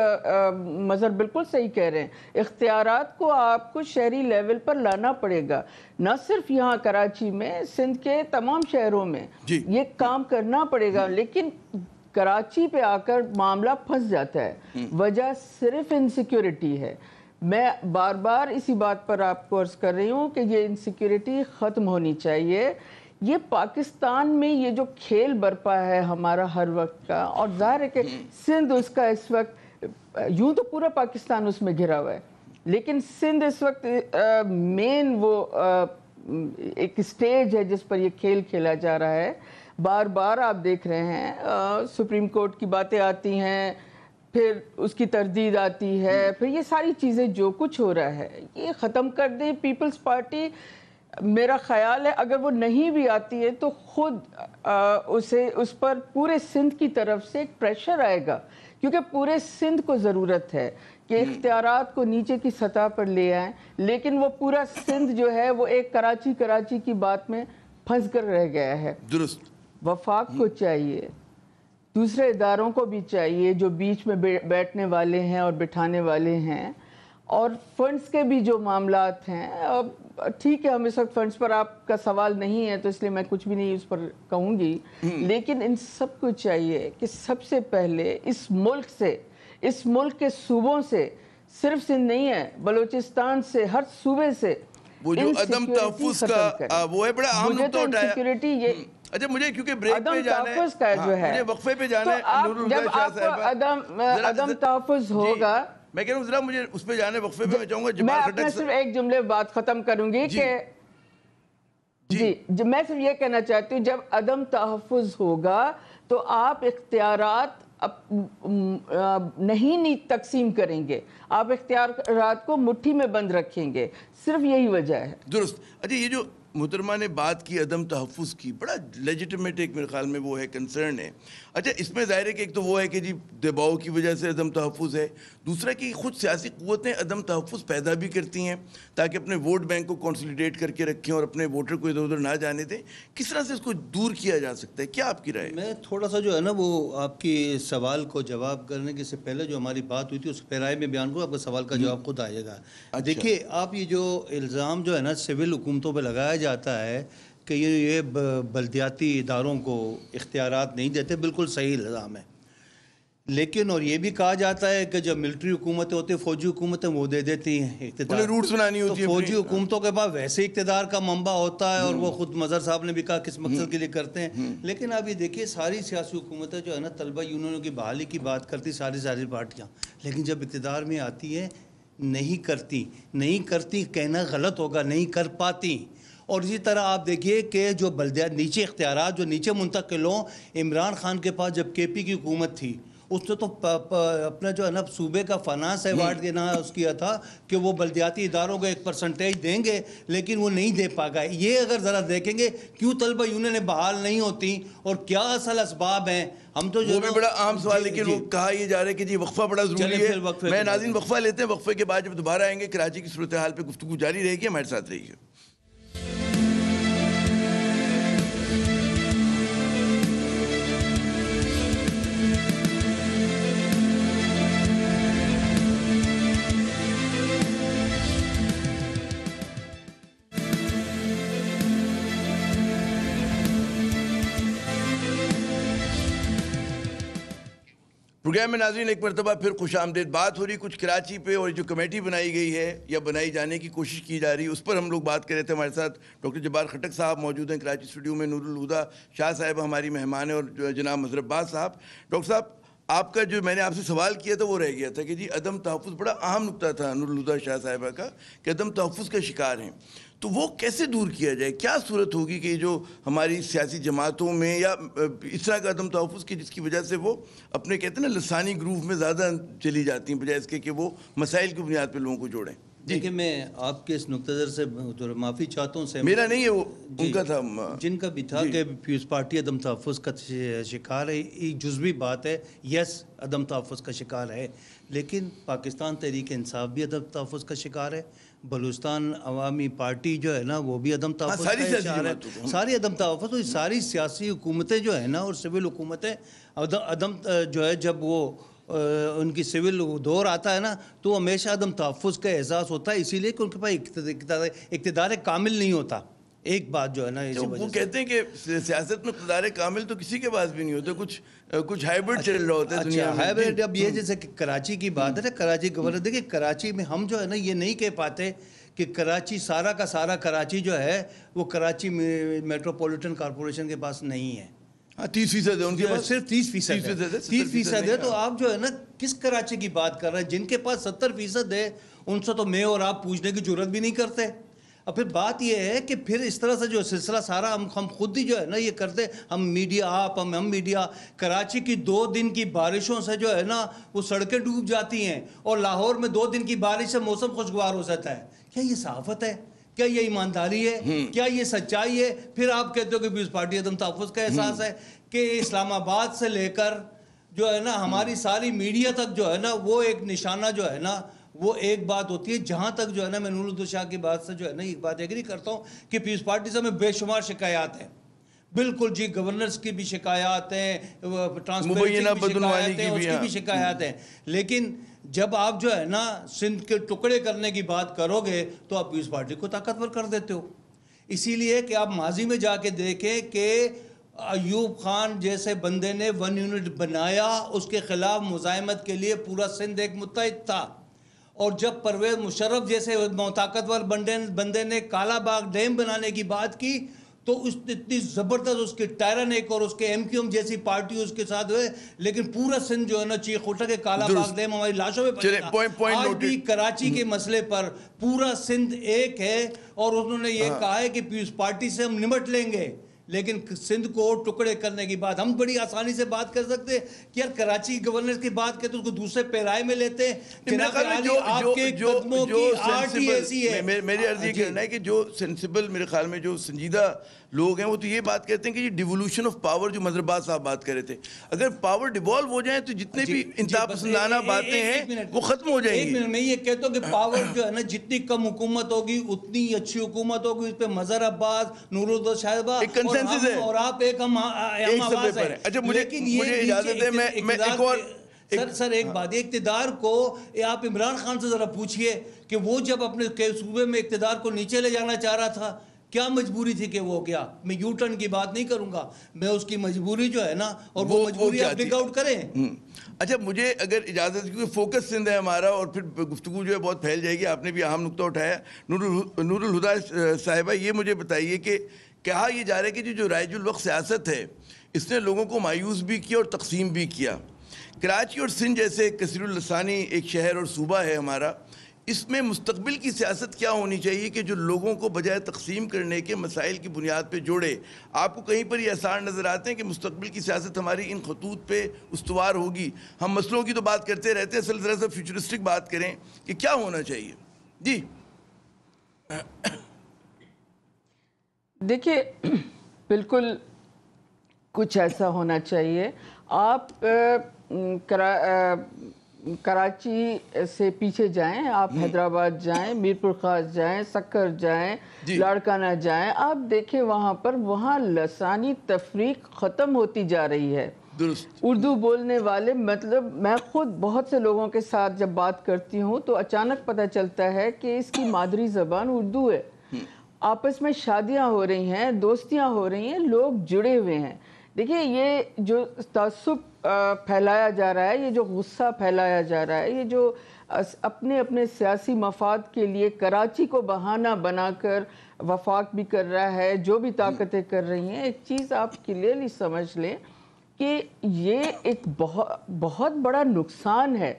مظہر بالکل صحیح کہہ رہے ہیں, اختیارات کو آپ کو شہری لیول پر لانا پڑے گا, نہ صرف یہاں کراچی میں, سندھ کے تمام شہروں میں یہ کام کرنا پڑے گا. لیکن کراچی پہ آ کر معاملہ پھنس جاتا ہے, وجہ صرف انسیکیورٹی ہے. میں بار بار اسی بات پر آپ کو عرض کر رہی ہوں کہ یہ انسیکیورٹی ختم ہونی چاہیے. یہ پاکستان میں یہ جو کھیل برپا ہے ہمارا ہر وقت کا, اور ظاہر ہے کہ سندھ اس کا اس وقت, یوں تو پورا پاکستان اس میں گھرا ہوا ہے, لیکن سندھ اس وقت مین وہ ایک سٹیج ہے جس پر یہ کھیل کھیلا جا رہا ہے. بار بار آپ دیکھ رہے ہیں سپریم کورٹ کی باتیں آتی ہیں, پھر اس کی تردید آتی ہے, پھر یہ ساری چیزیں جو کچھ ہو رہا ہے یہ ختم کر دے پیپلز پارٹی. میرا خیال ہے اگر وہ نہیں بھی آتی ہے تو خود اس پر پورے سندھ کی طرف سے ایک پریشر آئے گا, کیونکہ پورے سندھ کو ضرورت ہے کہ اختیارات کو نیچے کی سطح پر لے آئیں. لیکن وہ پورا سندھ جو ہے وہ ایک کراچی کی بات میں پھنس کر رہ گیا ہے. درست. وفاق کو چاہیے, دوسرے اداروں کو بھی چاہیے جو بیچ میں بیٹھنے والے ہیں اور بٹھانے والے ہیں, اور فنڈز کے بھی جو معاملات ہیں. اب ٹھیک ہے ہم اس وقت فنڈز پر آپ کا سوال نہیں ہے تو اس لیے میں کچھ بھی نہیں اس پر کہوں گی, لیکن ان سب کو چاہیے کہ سب سے پہلے اس ملک سے, اس ملک کے صوبوں سے, صرف سندھ نہیں ہے, بلوچستان سے, ہر صوبے سے وہ جو عدم تحفظ کا وہ ہے بڑا اہم نقطہ اٹھایا. اچھا مجھے کیونکہ بریک پہ جانا ہے, مجھے وقفے پہ جانا ہے. جب آپ کو عدم تحفظ ہوگا, میں کہہ رہا ہوں ذرا مجھے اس پہ جانے وقفے پہ میں چاہوں گا. میں اپنا صرف ایک جملے بات ختم کروں گی کہ جی میں صرف یہ کہنا چاہتی ہوں, جب عدم تحفظ ہوگا تو آپ اختیارات نہیں تقسیم کریں گے, آپ اختیارات کو مٹھی میں بند رکھیں گے, صرف یہی وجہ ہے. درست. اچھا یہ جو محترمہ نے بات کی عدم تحفظ کی, بڑا لیجٹمیٹ ایک میرے خیال میں وہ ہے, کنسرن ہے. اچھا اس میں ظاہر ہے کہ ایک تو وہ ہے کہ جی دباؤ کی وجہ سے عدم تحفظ ہے, دوسرا کہ خود سیاسی قوتیں عدم تحفظ پیدا بھی کرتی ہیں تاکہ اپنے ووٹ بینک کو کنسولیڈیٹ کر کے رکھیں اور اپنے ووٹر کو ادھر ادھر نہ جانے دیں. کس طرح سے اس کو دور کیا جا سکتا ہے, کیا آپ کی رائے؟ میں تھوڑا سا جو ہے نا وہ آپ کی سوال کو جواب کرنے کے سے پہلے جو ہماری بات ہوئی تھی اس پہ رائے میں بیان کروں, آپ کا سوال کا جواب خود آئے گا. دیکھیے آپ یہ جو الزام جو ہے نا سول حکومتوں پہ لگایا جاتا ہے کہ یہ بلدیاتی اداروں کو اختیارات نہیں دیتے, بالکل صحیح الزام ہے. لیکن اور یہ بھی کہا جاتا ہے کہ جب ملٹری حکومتیں ہوتی ہیں, فوجی حکومتیں وہ دے دیتی ہیں اقتدار, روٹس بنانی ہوتی ہے. فوجی حکومتوں کے بعد ویسے اقتدار کا منبع ہوتا ہے, اور وہ خود مظہر صاحب نے بھی کہا کس مقصد کے لیے کرتے ہیں. لیکن اب یہ دیکھیے ساری سیاسی حکومتیں جو ہے نا طلبہ یونینوں کی بحالی کی بات کرتی ساری پارٹیاں, لیکن جب اقتدار میں آتی ہے نہیں کرتی کہنا غلط ہوگا, نہیں کر پاتی. اور اسی طرح آپ دیکھیے کہ جو بلدیات نیچے اختیارات جو نیچے منتقل ہوں, عمران خان کے پاس جب کے پی کی حکومت تھی اس نے تو اپنا جو ہے نا صوبے کا فنانس ایوارڈ دینا اس کیا تھا کہ وہ بلدیاتی اداروں کو 1% دیں گے, لیکن وہ نہیں دے پا گئے. یہ اگر ذرا دیکھیں گے کیوں طلبہ یونینیں بحال نہیں ہوتی اور کیا اصل اسباب ہیں, ہم تو جو وہ بھی بڑا عام سوال, لیکن وہ کہا یہ جا رہا ہے کہ جی وقفہ بڑا ضروری ہے. میں ناظرین وقفہ لیتے ہیں, وقفے کے بعد جب دوبارہ آئیں گے کراچی کی صورتحال پہ گفتگو جاری رہے گی, ہمارے ساتھ رہیے گا. پروگرام میں ناظرین ایک مرتبہ پھر خوش آمدید. بات ہو رہی کچھ کراچی پہ اور جو کمیٹی بنائی گئی ہے یا بنائی جانے کی کوشش کی جا رہی ہے اس پر ہم لوگ بات کر رہے تھے. ہمارے ساتھ ڈاکٹر جبار خٹک صاحب موجود ہیں کراچی اسٹوڈیو میں, نور الہدا شاہ صاحب ہماری مہمان ہیں, اور جناب مظہر عباس صاحب. ڈاکٹر صاحب آپ کا جو میں نے آپ سے سوال کیا تھا وہ رہ گیا تھا کہ جی عدم تحفظ بڑا اہم نکتہ تھا نور الہدا شاہ صاحبہ کا کہ عدم تحفظ کا شکار ہیں, تو وہ کیسے دور کیا جائے؟ کیا صورت ہوگی کہ جو ہماری سیاسی جماعتوں میں یا اس طرح کا عدم تحفظ کی جس کی وجہ سے وہ اپنے کہتے ہیں نا لسانی گروو میں زیادہ چلی جاتی ہیں بجائے اس کے کہ وہ مسائل کی بنیاد پہ لوگوں کو جوڑیں؟ دیکھیں میں آپ کے اس نقطہ نظر سے معافی چاہتا ہوں. میرا نہیں ہے وہ ان کا تھا, جن کا بھی تھا کہ پیپلز پارٹی عدم تحفظ کا شکار ہے, ایک جزوی بات ہے. یس عدم تحفظ کا شکار ہے, لیکن پاکستان تحریک انصاف بھی عدم تحفظ کا شکار ہے. بلوچستان عوامی پارٹی جو ہے نا وہ بھی عدم تحفظ کا شکار ہے. ساری عدم تحفظ, تو ساری سیاسی حکومتیں جو ہے نا اور سول حکومتیں عدم جو ہے جب وہ ان کی سول دور آتا ہے نا تو ہمیشہ عدم تحفظ کا احساس ہوتا ہے, اسی لیے کہ ان کے پاس اقتدار کامل نہیں ہوتا. ایک بات جو ہے نا وہ کہتے ہیں کہ سیاست میں اقتدار کامل تو کسی کے پاس بھی نہیں ہوتا, کچھ ہائبرڈ چل رہا ہوتا ہے دنیا میں. ہائبرڈ اب یہ جیسے کہ کراچی کی بات ہے نا, کراچی گورنر, دیکھیں کراچی میں ہم جو ہے نا یہ نہیں کہہ پاتے کہ کراچی سارا کا سارا کراچی جو ہے وہ کراچی میٹروپولیٹن کارپوریشن کے پاس نہیں ہے. 30% ہے ان کے پاس, صرف 30% ہے. تو آپ جو ہے نا کس کراچی کی بات کر رہے ہیں؟ جن کے پاس 70% ہے ان سے تو میں اور آپ پوچھنے کی ضرورت بھی نہیں کرتے. اور پھر بات یہ ہے کہ پھر اس طرح سے جو سلسلہ سارا ہم خود ہی جو ہے نا یہ کرتے, ہم میڈیا, ہم میڈیا, کراچی کی 2 دن کی بارشوں سے جو ہے نا وہ سڑکیں ڈوب جاتی ہیں, اور لاہور میں 2 دن کی بارش سے موسم خوشگوار ہو جاتا ہے. کیا یہ صحافت ہے؟ کیا یہ ایمانداری ہے؟ کیا یہ سچائی ہے؟ پھر آپ کہتے ہو کہ پیپلز پارٹی عدم تحفظ کا احساس ہے کہ اسلام آباد سے لے کر جو ہے نا ہماری ساری میڈیا تک جو ہے نا وہ ایک نشانہ جو ہے نا وہ ایک بات ہوتی ہے. جہاں تک جو ہے نا میں نور الہدا شاہ کی بات سے جو ہے نا ایک بات ایگری کرتا ہوں کہ پیپلز پارٹی سے ہمیں بے شمار شکایات ہیں. بالکل جی, گورنرز کی بھی شکایات ہیں, ٹرانسپیرنسی کی شکایات ہیں, اس کی بھی شکایات ہیں, لیکن جب آپ جو ہے نا سندھ کے ٹکڑے کرنے کی بات کرو گے تو آپ پیپلز پارٹی کو طاقتور کر دیتے ہو. اسی لیے کہ آپ ماضی میں جا کے دیکھیں کہ ایوب خان جیسے بندے نے 1 یونٹ بنایا, اس کے خلاف مزاحمت کے لیے پورا سندھ ایک متحد تھا. اور جب پرویز مشرف جیسے طاقتور بندے نے کالا باغ ڈیم بنانے کی بات کی تو اس اتنی زبردست اس کے ٹائرنیک اور اس کے ایم کیو ایم جیسی پارٹی اس کے ساتھ ہوئے, لیکن پورا سندھ جو ہے نا چیخ اٹھا کہ کالا باغ ڈیم ہماری لاشوں میں پڑا. آج بھی کراچی کے مسئلے پر پورا سندھ ایک ہے, اور انہوں نے یہ کہا ہے کہ پیپلز پارٹی سے ہم نمٹ لیں گے, لیکن سندھ کو ٹکڑے کرنے کی بات ہم بڑی آسانی سے بات کر سکتے ہیں کہ یار کراچی گورنر کی بات کرتے اس کو دوسرے پیرائے میں لیتے ہیں. جناب عالی آپ کے قدموں کی آرٹ ہی ایسی ہے. میری عرض یہ کہنا ہے کہ جو سینسیبل میرے خیال میں جو سنجیدہ لوگ ہیں وہ تو یہ بات کہتے ہیں کہ یہ ڈیولوشن آف پاور جو مظہر عباس صاحب بات کر رہے تھے, اگر پاور ڈیوالو ہو جائیں تو جتنے بھی انتہا پسندانہ باتیں ہیں وہ ختم ہو جائیں گی. میں یہ کہتا ہوں کہ پاور جو ہے نا جتنی کم حکومت ہوگی اتنی اچھی حکومت ہوگی. اس پہ مظہر عباس, نور الہدا صاحبہ اور آپ ایک ہم آواز ہیں. اچھا مجھے اجازت ہے میں ایک اور سر ایک بات, اقتدار کو آپ عمران خان سے ذرا پوچھئے کہ وہ جب اپنے صوبے میں اقتدار کو نیچے لے جانا چاہ رہا تھا کیا مجبوری تھی کہ وہ کیا, میں یو ٹرن کی بات نہیں کروں گا, میں اس کی مجبوری جو ہے نا اور وہ مجبوری آپ ڈگ آؤٹ کریں. اچھا مجھے اگر اجازت, کیونکہ فوکس سندھ ہے ہمارا اور پھر گفتگو جو ہے بہت پھیل جائے گی, آپ نے بھی اہم نقطہ اٹھایا. نور الہدا صاحبہ یہ مجھے بتائیے کہ کہا یہ جا رہا ہے کہ جو رائج الوقت سیاست ہے اس نے لوگوں کو مایوس بھی کیا اور تقسیم بھی کیا. کراچی اور سندھ جیسے کثیر اللسانی ایک شہر اور صوبہ ہے ہمارا, اس میں مستقبل کی سیاست کیا ہونی چاہیے کہ جو لوگوں کو بجائے تقسیم کرنے کے مسائل کی بنیاد پہ جوڑے؟ آپ کو کہیں پر یہ آثار نظر آتے ہیں کہ مستقبل کی سیاست ہماری ان خطوط پہ استوار ہوگی؟ ہم مسئلوں کی تو بات کرتے رہتے ہیں, اصل ذرا سا فیوچرسٹک بات کریں کہ کیا ہونا چاہیے. جی دیکھیے بالکل کچھ ایسا ہونا چاہیے. آپ کراچی سے پیچھے جائیں, آپ حیدرآباد جائیں, میرپور خاص جائیں, سکر جائیں, لاڑکانہ جائیں, آپ دیکھیں وہاں لسانی تفریق ختم ہوتی جا رہی ہے. اردو بولنے والے, مطلب میں خود بہت سے لوگوں کے ساتھ جب بات کرتی ہوں تو اچانک پتہ چلتا ہے کہ اس کی مادری زبان اردو ہے. آپس میں شادیاں ہو رہی ہیں, دوستیاں ہو رہی ہیں, لوگ جڑے ہوئے ہیں. دیکھیے یہ جو تعصب پھیلایا جا رہا ہے، یہ جو غصہ پھیلایا جا رہا ہے، یہ جو اپنے سیاسی مفاد کے لیے کراچی کو بہانہ بنا کر وفاق بھی کر رہا ہے، جو بھی طاقتیں کر رہی ہیں، ایک چیز آپ کلیئرلی سمجھ لیں کہ یہ ایک بہت بڑا نقصان ہے.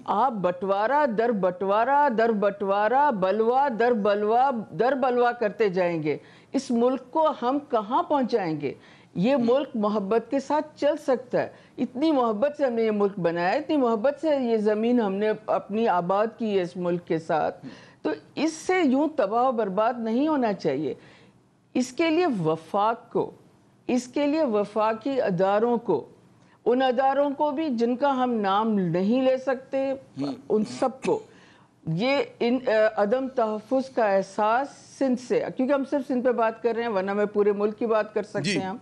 آپ بٹوارہ در بٹوارہ بلوا در بلوا کرتے جائیں گے. اس ملک کو ہم کہاں پہنچائیں گے؟ یہ ملک محبت کے ساتھ چل سکتا ہے. اتنی محبت سے ہم نے یہ ملک بنایا ہے، اتنی محبت سے یہ زمین ہم نے اپنی آباد کی ہے اس ملک کے ساتھ. تو اس سے یوں تباہ و برباد نہیں ہونا چاہیے. اس کے لیے وفاق کو، اس کے لیے وفاقی اداروں کو، ان اداروں کو بھی جن کا ہم نام نہیں لے سکتے، ان سب کو یہ عدم تحفظ کا احساس سندھ سے، کیونکہ ہم صرف سندھ پہ بات کر رہے ہیں، ورنہ میں پورے ملک کی بات کر سکتے ہیں ہم،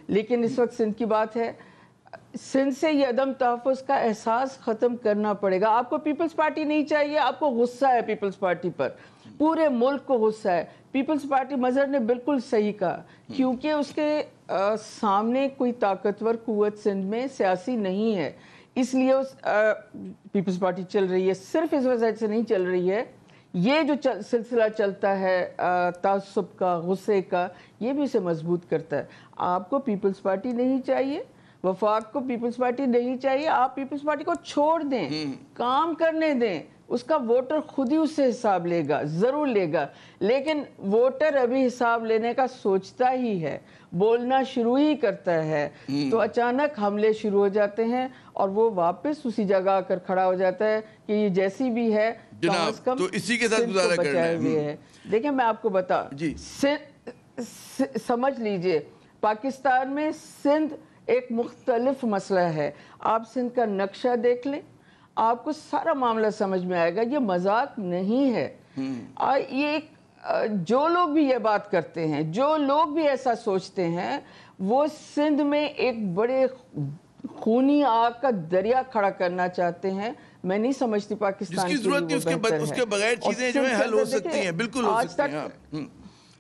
لیکن اس وقت سندھ کی بات ہے. سندھ سے یہ عدم تحفظ کا احساس ختم کرنا پڑے گا. آپ کو پیپلز پارٹی نہیں چاہیے، آپ کو غصہ ہے پیپلز پارٹی پر، پورے ملک کو غصہ ہے. پیپلز پارٹی، مظہر نے بالکل صحیح کہا، کیونکہ اس کے سامنے کوئی طاقتور قوت سندھ میں سیاسی نہیں ہے، اس لیے پیپلز پارٹی چل رہی ہے. صرف اس وجہ سے نہیں چل رہی ہے، یہ جو سلسلہ چلتا ہے تعصب کا، غصے کا، یہ بھی اسے مضبوط کرتا ہے. آپ کو پیپلز پارٹی نہیں چاہیے، وفاق کو پیپلز پارٹی نہیں چاہیے. آپ پیپلز پارٹی کو چھوڑ دیں، کام کرنے دیں. اس کا ووٹر خود ہی اس سے حساب لے گا، ضرور لے گا. لیکن ووٹر ابھی حساب لینے کا سوچتا ہی ہے، بولنا شروع ہی کرتا ہے، تو اچانک حملے شروع ہو جاتے ہیں اور وہ واپس اسی جگہ آ کر کھڑا ہو جاتا ہے کہ یہ جیسی بھی ہے کم از کم تو اسی کے ساتھ گزارا کرنا ہے. دیکھیں میں آپ کو بتا، سمجھ لیجئے پاکستان میں سندھ ایک مختلف مسئلہ ہے. آپ سندھ کا نقشہ دیکھ لیں، آپ کو سارا معاملہ سمجھ میں آئے گا. یہ مذاق نہیں ہے. یہ جو لوگ بھی یہ بات کرتے ہیں، جو لوگ بھی ایسا سوچتے ہیں، وہ سندھ میں ایک بڑے خونی آگ کا دریا کھڑا کرنا چاہتے ہیں. میں نہیں سمجھتی پاکستان جس کی ضرورت نہیں اس کے بغیر چیزیں جو ہیں حل ہو سکتی ہیں، بالکل ہو سکتی ہیں.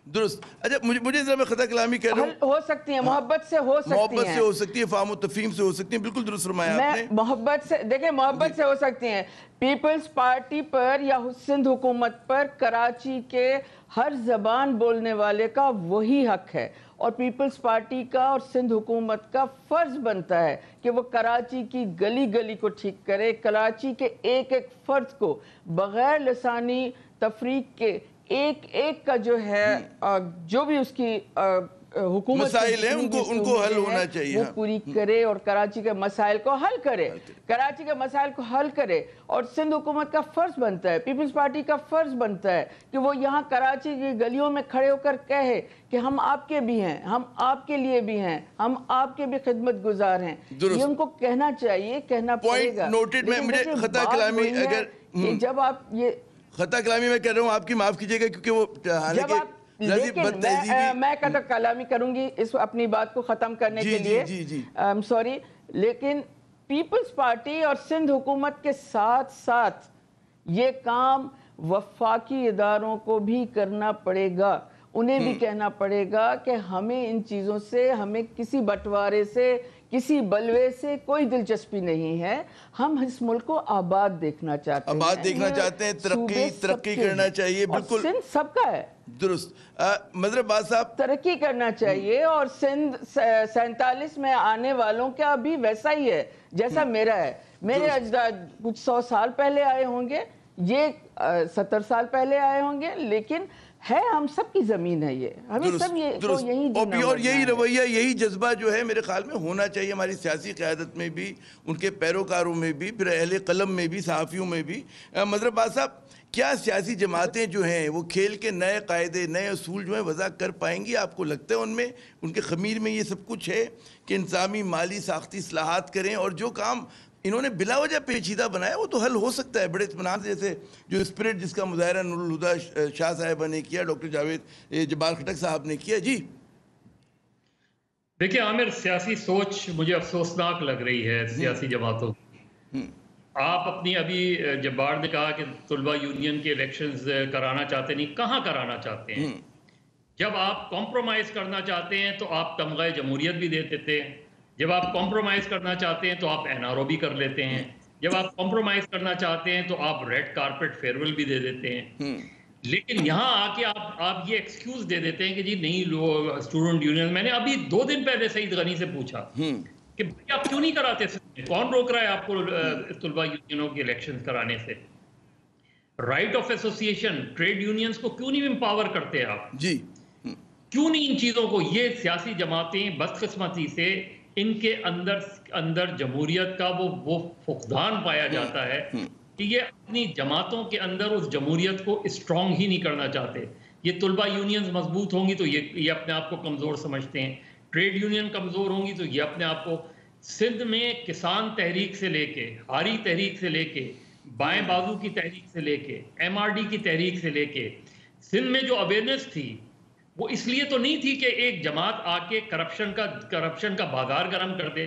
درست. اچھا مجھے ذرا میں خطا کلامی کہہ رہا ہوں، ہو سکتی ہیں، محبت سے ہو سکتی ہیں، محبت سے ہو سکتی ہے، فہم و تفہیم سے ہو سکتی ہیں. بالکل درست فرمایا آپ نے. محبت سے دیکھیں، محبت سے ہو سکتی ہیں. پیپلز پارٹی پر یا سندھ حکومت پر کراچی کے ہر زبان بولنے والے کا وہی حق ہے، اور پیپلز پارٹی کا اور سندھ حکومت کا فرض بنتا ہے کہ وہ کراچی کی گلی گلی کو ٹھیک کرے، کراچی کے ایک ایک فرد کو بغیر لسانی تفریق کے ایک کا جو ہے جو بھی اس کی حکومت مسائل ہیں ان کو حل ہونا چاہیے، وہ پوری کرے اور کراچی کے مسائل کو حل کرے، کراچی کے مسائل کو حل کرے. اور سندھ حکومت کا فرض بنتا ہے، پیپلز پارٹی کا فرض بنتا ہے کہ وہ یہاں کراچی کی گلیوں میں کھڑے ہو کر کہے کہ ہم آپ کے بھی ہیں، ہم آپ کے لیے بھی ہیں، ہم آپ کے بھی خدمت گزار ہیں. یہ ان کو کہنا چاہیے، کہنا پڑے گا. میں مجھے خطا کلامی اگر جب آپ یہ خطا کلامی میں کہہ رہا ہوں، آپ کی معاف کیجئے گا، کیونکہ وہ لیکن میں خطا کلامی کروں گی اس اپنی بات کو ختم کرنے کے لیے، سوری، لیکن پیپلز پارٹی اور سندھ حکومت کے ساتھ ساتھ یہ کام وفاقی اداروں کو بھی کرنا پڑے گا. انہیں بھی کہنا پڑے گا کہ ہمیں ان چیزوں سے، ہمیں کسی بٹوارے سے، کسی بلوے سے کوئی دلچسپی نہیں ہے. ہم اس ملک کو آباد دیکھنا چاہتے ہیں، آباد دیکھنا چاہتے ہیں، ترقی کرنا چاہیے. بالکل سندھ سب کا ہے. درست. مظہر عباس صاحب، ترقی کرنا چاہیے، اور سندھ 47 میں آنے والوں کا بھی ویسا ہی ہے جیسا میرا ہے. میرے اجداد کچھ 100 سال پہلے آئے ہوں گے، یہ 70 سال پہلے آئے ہوں گے، لیکن ہے ہم سب کی زمین ہے. یہ ہمیں سب یہی اور یہی رویہ، یہی جذبہ جو ہے میرے خیال میں ہونا چاہیے ہماری سیاسی قیادت میں بھی، ان کے پیروکاروں میں بھی، پھر اہل قلم میں بھی، صحافیوں میں بھی. مظہر عباس صاحب، کیا سیاسی جماعتیں جو ہیں وہ کھیل کے نئے قاعدے، نئے اصول جو ہیں وضع کر پائیں گی؟ آپ کو لگتا ہے ان کے خمیر میں یہ سب کچھ ہے کہ انتظامی، مالی، ساختی اصلاحات کریں، اور جو کام انہوں نے بلا وجہ پیچیدہ بنایا وہ تو حل ہو سکتا ہے بڑے اطمینان سے، جیسے جو اسپرٹ جس کا مظاہرہ نور الہدیٰ شاہ صاحبہ نے کیا، ڈاکٹر جاوید جبار خٹک صاحب نے کیا. جی دیکھیں عامر، سیاسی سوچ مجھے افسوسناک لگ رہی ہے سیاسی جماعتوں. آپ اپنی ابھی جبار نے کہا کہ طلبہ یونین کے الیکشنز کرانا چاہتے نہیں، کہاں کرانا چاہتے ہیں؟ جب آپ کمپرومائز کرنا چاہتے ہیں تو آپ تمغہ جمہوریت بھی دے دیتے ہیں، جب آپ کمپرومائز کرنا چاہتے ہیں تو آپ NRO بھی کر لیتے ہیں، جب آپ کمپرومائز کرنا چاہتے ہیں تو آپ ریڈ کارپٹ فیئرویل بھی دے دیتے ہیں. لیکن یہاں آ کے آپ یہ ایکسکیوز دے دیتے ہیں کہ جی نہیں لوگ اسٹوڈنٹ یونین. میں نے ابھی 2 دن پہلے سعید غنی سے پوچھا کہ آپ کیوں نہیں کراتے، کون روک رہا ہے آپ کو طلبہ یونینوں کی الیکشن کرانے سے؟ Right of association, trade unions کو کیوں نہیں امپاور کرتے آپ؟ جی کیوں نہیں ان چیزوں کو؟ یہ سیاسی جماعتیں بدقسمتی سے ان کے اندر جمہوریت کا وہ فقدان پایا جاتا ہے کہ یہ اپنی جماعتوں کے اندر اس جمہوریت کو اسٹرانگ ہی نہیں کرنا چاہتے. یہ طلبہ یونینز مضبوط ہوں گی تو یہ اپنے آپ کو کمزور سمجھتے ہیں، ٹریڈ یونین کمزور ہوں گی تو یہ اپنے آپ کو. سندھ میں کسان تحریک سے لے کے، ہاری تحریک سے لے کے، بائیں بازو کی تحریک سے لے کے، MRD کی تحریک سے لے کے، سندھ میں جو اویئرنیس تھی وہ اس لیے تو نہیں تھی کہ ایک جماعت آ کے کرپشن کا بازار گرم کر دے.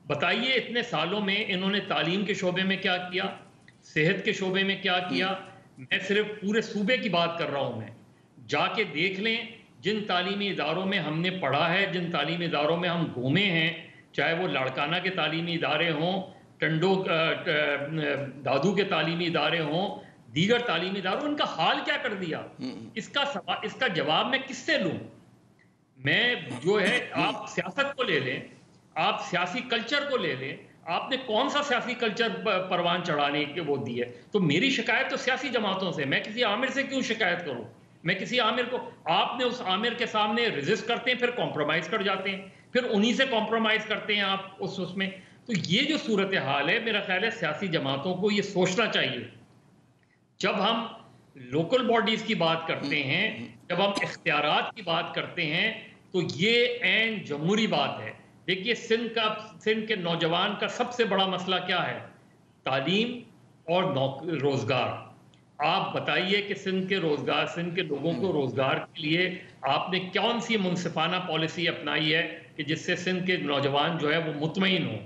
بتائیے اتنے سالوں میں انہوں نے تعلیم کے شعبے میں کیا کیا، صحت کے شعبے میں کیا کیا. میں صرف پورے صوبے کی بات کر رہا ہوں. میں جا کے دیکھ لیں جن تعلیمی اداروں میں ہم نے پڑھا ہے، جن تعلیمی اداروں میں ہم گھومے ہیں، چاہے وہ لاڑکانہ کے تعلیمی ادارے ہوں، ٹنڈو دادو کے تعلیمی ادارے ہوں، دیگر تعلیمی اداروں، ان کا حال کیا کر دیا. اس کا جواب میں کس سے لوں؟ میں جو ہے، آپ سیاست کو لے لیں، آپ سیاسی کلچر کو لے لیں، آپ نے کون سا سیاسی کلچر پروان چڑھانے کے وہ دی ہے؟ تو میری شکایت تو سیاسی جماعتوں سے. میں کسی عامر سے کیوں شکایت کروں؟ میں کسی عامر کو، آپ نے اس عامر کے سامنے ریزسٹ کرتے ہیں، پھر کمپرومائز کر جاتے ہیں، پھر انہی سے کمپرومائز کرتے ہیں آپ اس میں. تو یہ جو صورتحال ہے، میرا خیال ہے سیاسی جماعتوں کو یہ سوچنا چاہیے. جب ہم لوکل باڈیز کی بات کرتے ہیں، جب ہم اختیارات کی بات کرتے ہیں، تو یہ عین جمہوری بات ہے. دیکھیے سندھ کے نوجوان کا سب سے بڑا مسئلہ کیا ہے؟ تعلیم اور روزگار. آپ بتائیے کہ سندھ کے لوگوں کو روزگار کے لیے آپ نے کون سی منصفانہ پالیسی اپنائی ہے کہ جس سے سندھ کے نوجوان جو ہے وہ مطمئن ہوں؟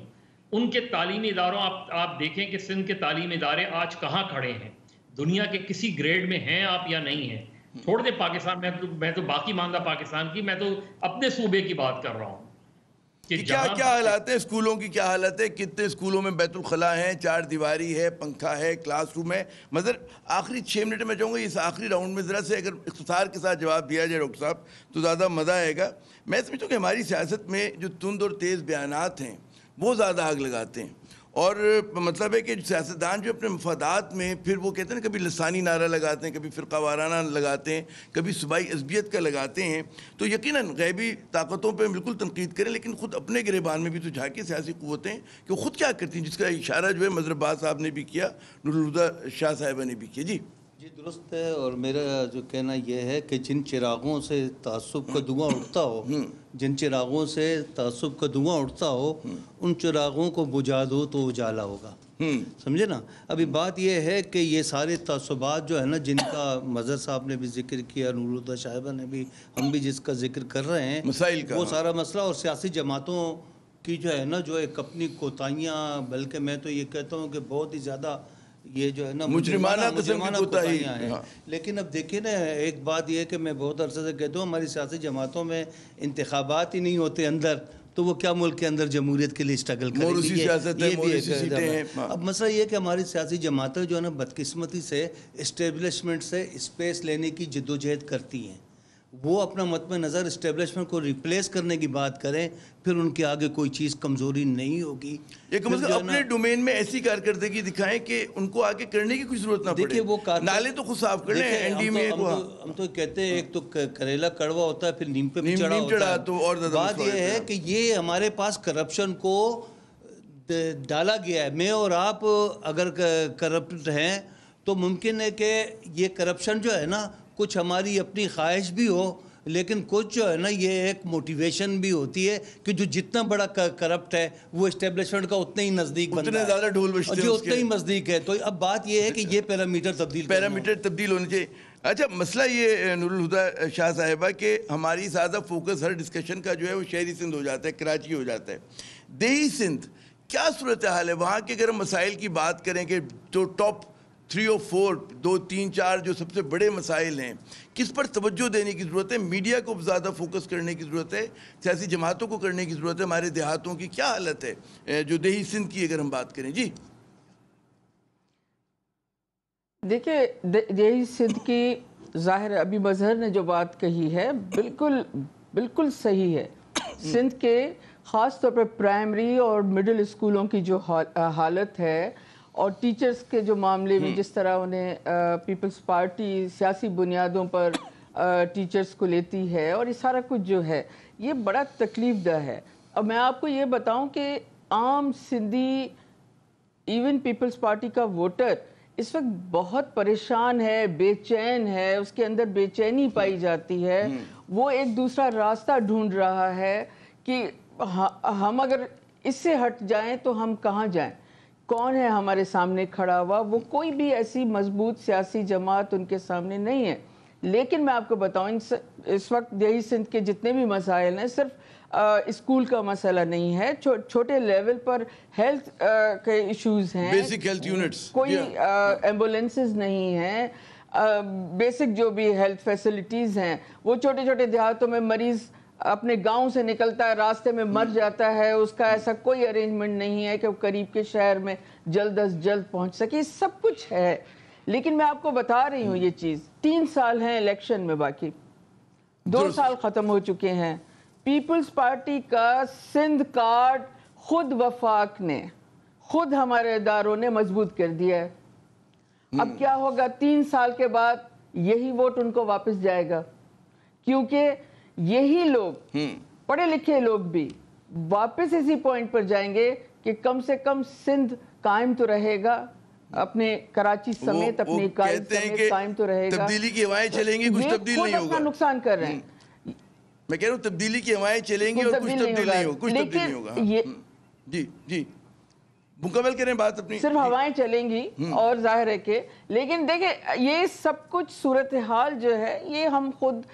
ان کے تعلیمی اداروں، آپ دیکھیں کہ سندھ کے تعلیمی ادارے آج کہاں کھڑے ہیں، دنیا کے کسی گریڈ میں ہیں آپ یا نہیں ہیں؟ چھوڑ دیں پاکستان، میں تو باقی ماندہ پاکستان کی، میں تو اپنے صوبے کی بات کر رہا ہوں. کیا حالات ہے اسکولوں کی؟ کیا حالت ہے؟ کتنے اسکولوں میں بیت الخلاء ہیں، 4 دیواری ہے، پنکھا ہے، کلاس روم ہے؟ مطلب آخری 6 منٹ میں چاہوں گا اس آخری راؤنڈ میں ذرا سے اگر اختصار کے ساتھ جواب دیا جائے ڈاکٹر صاحب تو زیادہ مزہ آئے گا. میں سمجھتا ہوں کہ ہماری سیاست میں جو تند اور تیز بیانات ہیں وہ زیادہ آگ لگاتے ہیں، اور مطلب ہے کہ سیاستدان جو اپنے مفادات میں پھر وہ کہتے ہیں نا، کبھی لسانی نعرہ لگاتے ہیں، کبھی فرقہ وارانہ لگاتے ہیں، کبھی صوبائی عصبیت کا لگاتے ہیں. تو یقیناً غیبی طاقتوں پہ بالکل تنقید کریں، لیکن خود اپنے گریبان میں بھی تو جھانکیں سیاسی قوتیں کہ وہ خود کیا کرتی ہیں، جس کا اشارہ جو ہے مظہر عباس صاحب نے بھی کیا، نورالہدیٰ شاہ صاحبہ نے بھی کیا. جی درست ہے. اور میرا جو کہنا یہ ہے کہ جن چراغوں سے تعصب کا دھواں اٹھتا ہو، جن چراغوں سے تعصب کا دھواں اٹھتا ہو، ان چراغوں کو بجھا دو تو اجالا ہوگا. سمجھے نا؟ ابھی بات یہ ہے کہ یہ سارے تعصبات جو ہے نا، جن کا مظہر صاحب نے بھی ذکر کیا، نورالہدیٰ صاحبہ نے بھی، ہم بھی جس کا ذکر کر رہے ہیں، مسائل کا وہ سارا مسئلہ اور سیاسی جماعتوں کی جو ہے نا، جو ایک اپنی کوتاہیاں، بلکہ میں تو یہ کہتا ہوں کہ بہت ہی زیادہ یہ جو ہے نا مجرمانہ قسم کی کوتاہیاں ہیں. لیکن اب دیکھیں نا، ایک بات یہ ہے کہ میں بہت عرصے سے کہتا ہوں، ہماری سیاسی جماعتوں میں انتخابات ہی نہیں ہوتے اندر، تو وہ کیا ملک کے اندر جمہوریت کے لیے اسٹرگل کریں گے؟ موروثی سیاست ہے، موروثی سیٹیں ہیں. اب مسئلہ یہ ہے کہ ہماری سیاسی جماعتیں جو ہے نا، بدقسمتی سے اسٹیبلشمنٹ سے اسپیس لینے کی جدوجہد کرتی ہیں. وہ اپنا مطمئن نظر اسٹیبلشمنٹ کو ریپلیس کرنے کی بات کریں، پھر ان کے آگے کوئی چیز کمزوری نہیں ہوگی. ایک مطلب اپنے ڈومین میں ایسی کارکردگی دکھائیں کہ ان کو آگے کرنے کی کوئی ضرورت نہ پڑے. دیکھیے وہ نالے تو خود صاف کر لیں. ہم تو کہتے ہیں ایک تو کریلا کڑوا ہوتا ہے، پھر نیم پہ بھی چڑھا ہوتا ہے. بات یہ ہے کہ یہ ہمارے پاس کرپشن کو ڈالا گیا ہے. میں اور آپ اگر کرپٹ ہیں تو ممکن ہے کہ یہ کرپشن جو ہے نا، کچھ ہماری اپنی خواہش بھی ہو، لیکن کچھ جو ہے نا یہ ایک موٹیویشن بھی ہوتی ہے کہ جو جتنا بڑا کرپٹ ہے وہ اسٹیبلشمنٹ کا اتنا ہی نزدیک بنتا ہے، اتنے زیادہ ڈھول بجتے ہیں، جو اتنا ہی نزدیک ہے. تو اب بات یہ ہے کہ یہ پیرامیٹر تبدیل ہونے چاہیے. اچھا مسئلہ یہ نورالہدیٰ شاہ صاحبہ کہ ہماری زیادہ فوکس ہر ڈسکشن کا جو ہے وہ شہری سندھ ہو جاتا ہے، کراچی ہو جاتا ہے. دیہی سندھ کیا صورتحال ہے وہاں کے؟ اگر ہم مسائل کی بات کریں کہ جو ٹاپ 3 اور 4 2 3 4 جو سب سے بڑے مسائل ہیں کس پر توجہ دینے کی ضرورت ہے؟ میڈیا کو زیادہ فوکس کرنے کی ضرورت ہے، سیاسی جماعتوں کو کرنے کی ضرورت ہے، ہمارے دیہاتوں کی کیا حالت ہے جو دیہی سندھ کی اگر ہم بات کریں؟ جی دیکھیں دیہی سندھ کی ظاہر ابھی مظہر نے جو بات کہی ہے بالکل صحیح ہے. سندھ کے خاص طور پر پرائمری اور مڈل اسکولوں کی جو حالت ہے اور ٹیچرز کے جو معاملے میں جس طرح انہیں پیپلز پارٹی سیاسی بنیادوں پر ٹیچرز کو لیتی ہے اور یہ سارا کچھ جو ہے یہ بڑا تکلیف دہ ہے. اب میں آپ کو یہ بتاؤں کہ عام سندھی ایون پیپلز پارٹی کا ووٹر اس وقت بہت پریشان ہے، بے چین ہے، اس کے اندر بے چینی پائی جاتی ہے. وہ ایک دوسرا راستہ ڈھونڈ رہا ہے کہ ہم اگر اس سے ہٹ جائیں تو ہم کہاں جائیں. کون ہے ہمارے سامنے کھڑا ہوا؟ وہ کوئی بھی ایسی مضبوط سیاسی جماعت ان کے سامنے نہیں ہے. لیکن میں آپ کو بتاؤں اس وقت دیہی سندھ کے جتنے بھی مسائل ہیں صرف اسکول کا مسئلہ نہیں ہے، چھوٹے لیول پر ہیلتھ کے ایشوز ہیں، بیسک ہیلتھ یونٹس، کوئی ایمبولینسز نہیں ہیں، بیسک جو بھی ہیلتھ فیسلٹیز ہیں وہ چھوٹے چھوٹے دیہاتوں میں مریض اپنے گاؤں سے نکلتا ہے راستے میں مر جاتا ہے، اس کا ایسا کوئی ارینجمنٹ نہیں ہے کہ وہ قریب کے شہر میں جلد از جلد پہنچ سکے. سب کچھ ہے لیکن میں آپ کو بتا رہی ہوں یہ چیز 3 سال ہیں الیکشن میں، باقی 2 سال ختم ہو چکے ہیں. پیپلز پارٹی کا سندھ کارڈ خود وفاق نے خود ہمارے اداروں نے مضبوط کر دیا ہے. اب کیا ہوگا 3 سال کے بعد یہی ووٹ ان کو واپس جائے گا کیونکہ یہی لوگ پڑھے لکھے لوگ بھی واپس اسی پوائنٹ پر جائیں گے کہ کم سے کم سندھ قائم تو رہے گا، اپنے کراچی سمیت اپنے اکائی سمیت قائم تو رہے گا. تبدیلی کی ہوائیں چلیں گی، کچھ تبدیل نہیں ہوگا. اپنا نقصان کر رہے ہیں. میں کہہ رہا ہوں تبدیلی کی ہوائیں چلیں گی اور کچھ تبدیل نہیں ہوگا، کچھ تبدیل نہیں ہوگا. جی جی مکمل کریں بات اپنی. صرف ہوائیں چلیں گی اور ظاہر ہے کہ لیکن دیکھیں یہ سب کچھ صورتحال جو ہے یہ ہم خود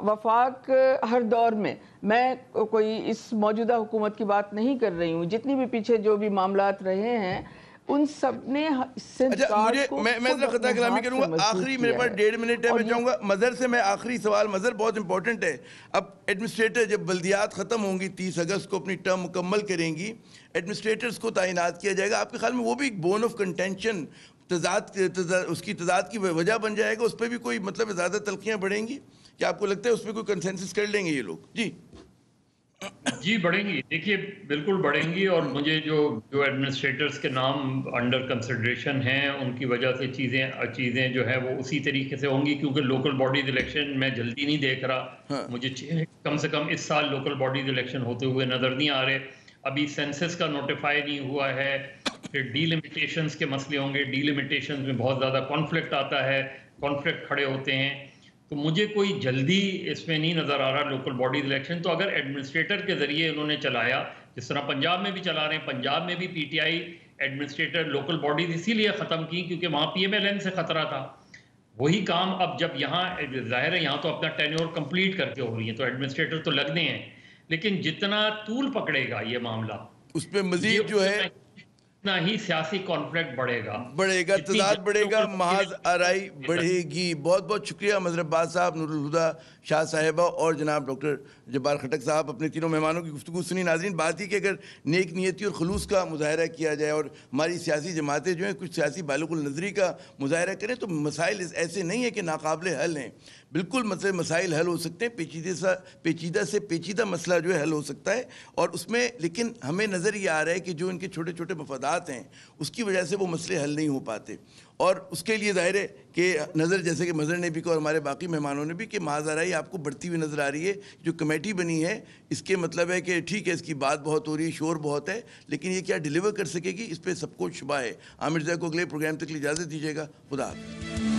وفاق ہر دور میں کوئی اس موجودہ حکومت کی بات نہیں کر رہی ہوں، جتنی بھی پیچھے جو بھی معاملات رہے ہیں ان سب نے سندھ کارڈ کو میں ذرا خطا کلامی کروں گا. آخری میرے پاس 1.5 منٹ ہے، میں چاہوں گا مظہر سے میں آخری سوال. مظہر بہت امپورٹنٹ ہے. اب ایڈمنسٹریٹر جب بلدیات ختم ہوں گی 30 اگست کو اپنی ٹرم مکمل کریں گی، ایڈمنسٹریٹرز کو تعینات کیا جائے گا. آپ کے خیال میں وہ بھی ایک بون آف کنٹینشن اس کی تضاد کی وجہ بن جائے گا؟ اس پہ بھی کوئی مطلب زیادہ تلخیاں بڑھیں گی؟ کیا آپ کو لگتا ہے اس پہ کوئی کنسنسس کر لیں گے یہ لوگ؟ جی بڑھیں گی، دیکھیے بالکل بڑھیں گی. اور مجھے جو ایڈمنسٹریٹرز کے نام انڈر کنسیڈریشن ہیں ان کی وجہ سے چیزیں جو ہے وہ اسی طریقے سے ہوں گی کیونکہ لوکل باڈیز الیکشن میں جلدی نہیں دیکھ رہا. مجھے کم سے کم اس سال لوکل باڈیز الیکشن ہوتے ہوئے نظر نہیں آ رہے. ابھی سینسس کا نوٹیفائی نہیں ہوا ہے. پھر ڈی لمیٹیشنز کے مسئلے ہوں گے. ڈی لمیٹیشنز میں بہت زیادہ کانفلکٹ آتا ہے، کانفلکٹ کھڑے ہوتے ہیں. تو مجھے کوئی جلدی اس میں نہیں نظر آ رہا لوکل باڈیز الیکشن. تو اگر ایڈمنسٹریٹر کے ذریعے انہوں نے چلایا جس طرح پنجاب میں بھی چلا رہے ہیں، پنجاب میں بھی P T I administrator local bodies اسی لیے ختم کی کیونکہ وہاں پی ایم ایل این سے خطرہ تھا. وہی کام اب جب یہاں ظاہر ہے یہاں تو اپنا ٹینیور کمپلیٹ کر کے ہو رہی ہیں تو ایڈمنسٹریٹر تو لگنے ہیں، لیکن جتنا طول پکڑے گا یہ معاملہ اس پہ مزید جو ہے اتنا ہی سیاسی کانفلکٹ بڑھے گا، تضاد بڑھے گا، محاذ آرائی بڑھے گی. بہت بہت شکریہ مظہر عباس صاحب، نور الہدا شاہ صاحبہ اور جناب ڈاکٹر جبار خٹک صاحب. اپنے تینوں مہمانوں کی گفتگو سنی. ناظرین بات ہی کہ اگر نیک نیتی اور خلوص کا مظاہرہ کیا جائے اور ہماری سیاسی جماعتیں جو ہیں کچھ سیاسی بالغ النظری کا مظاہرہ کریں تو مسائل ایسے نہیں ہیں کہ ناقابل حل ہیں. بالکل مسائل حل ہو سکتے ہیں. پیچیدہ سے پیچیدہ مسئلہ جو ہے حل ہو سکتا ہے اور اس میں لیکن ہمیں نظر یہ آ رہا ہے کہ جو ان کے چھوٹے چھوٹے مفادات ہیں اس کی وجہ سے وہ مسئلے حل نہیں ہو پاتے. اور اس کے لیے ظاہر ہے کہ نظر جیسے کہ مظہر نے بھی کہا اور ہمارے باقی مہمانوں نے بھی کہ محاذ آرائی آپ کو بڑھتی ہوئی نظر آ رہی ہے. جو کمیٹی بنی ہے اس کے مطلب ہے کہ ٹھیک ہے اس کی بات بہت ہو رہی ہے، شور بہت ہے، لیکن یہ کیا ڈیلیور کر سکے گی اس پہ سب کو شبہ ہے. عامر زیدہ کو اگلے پروگرام تک اجازت دیجیے گا. خدا حافظ.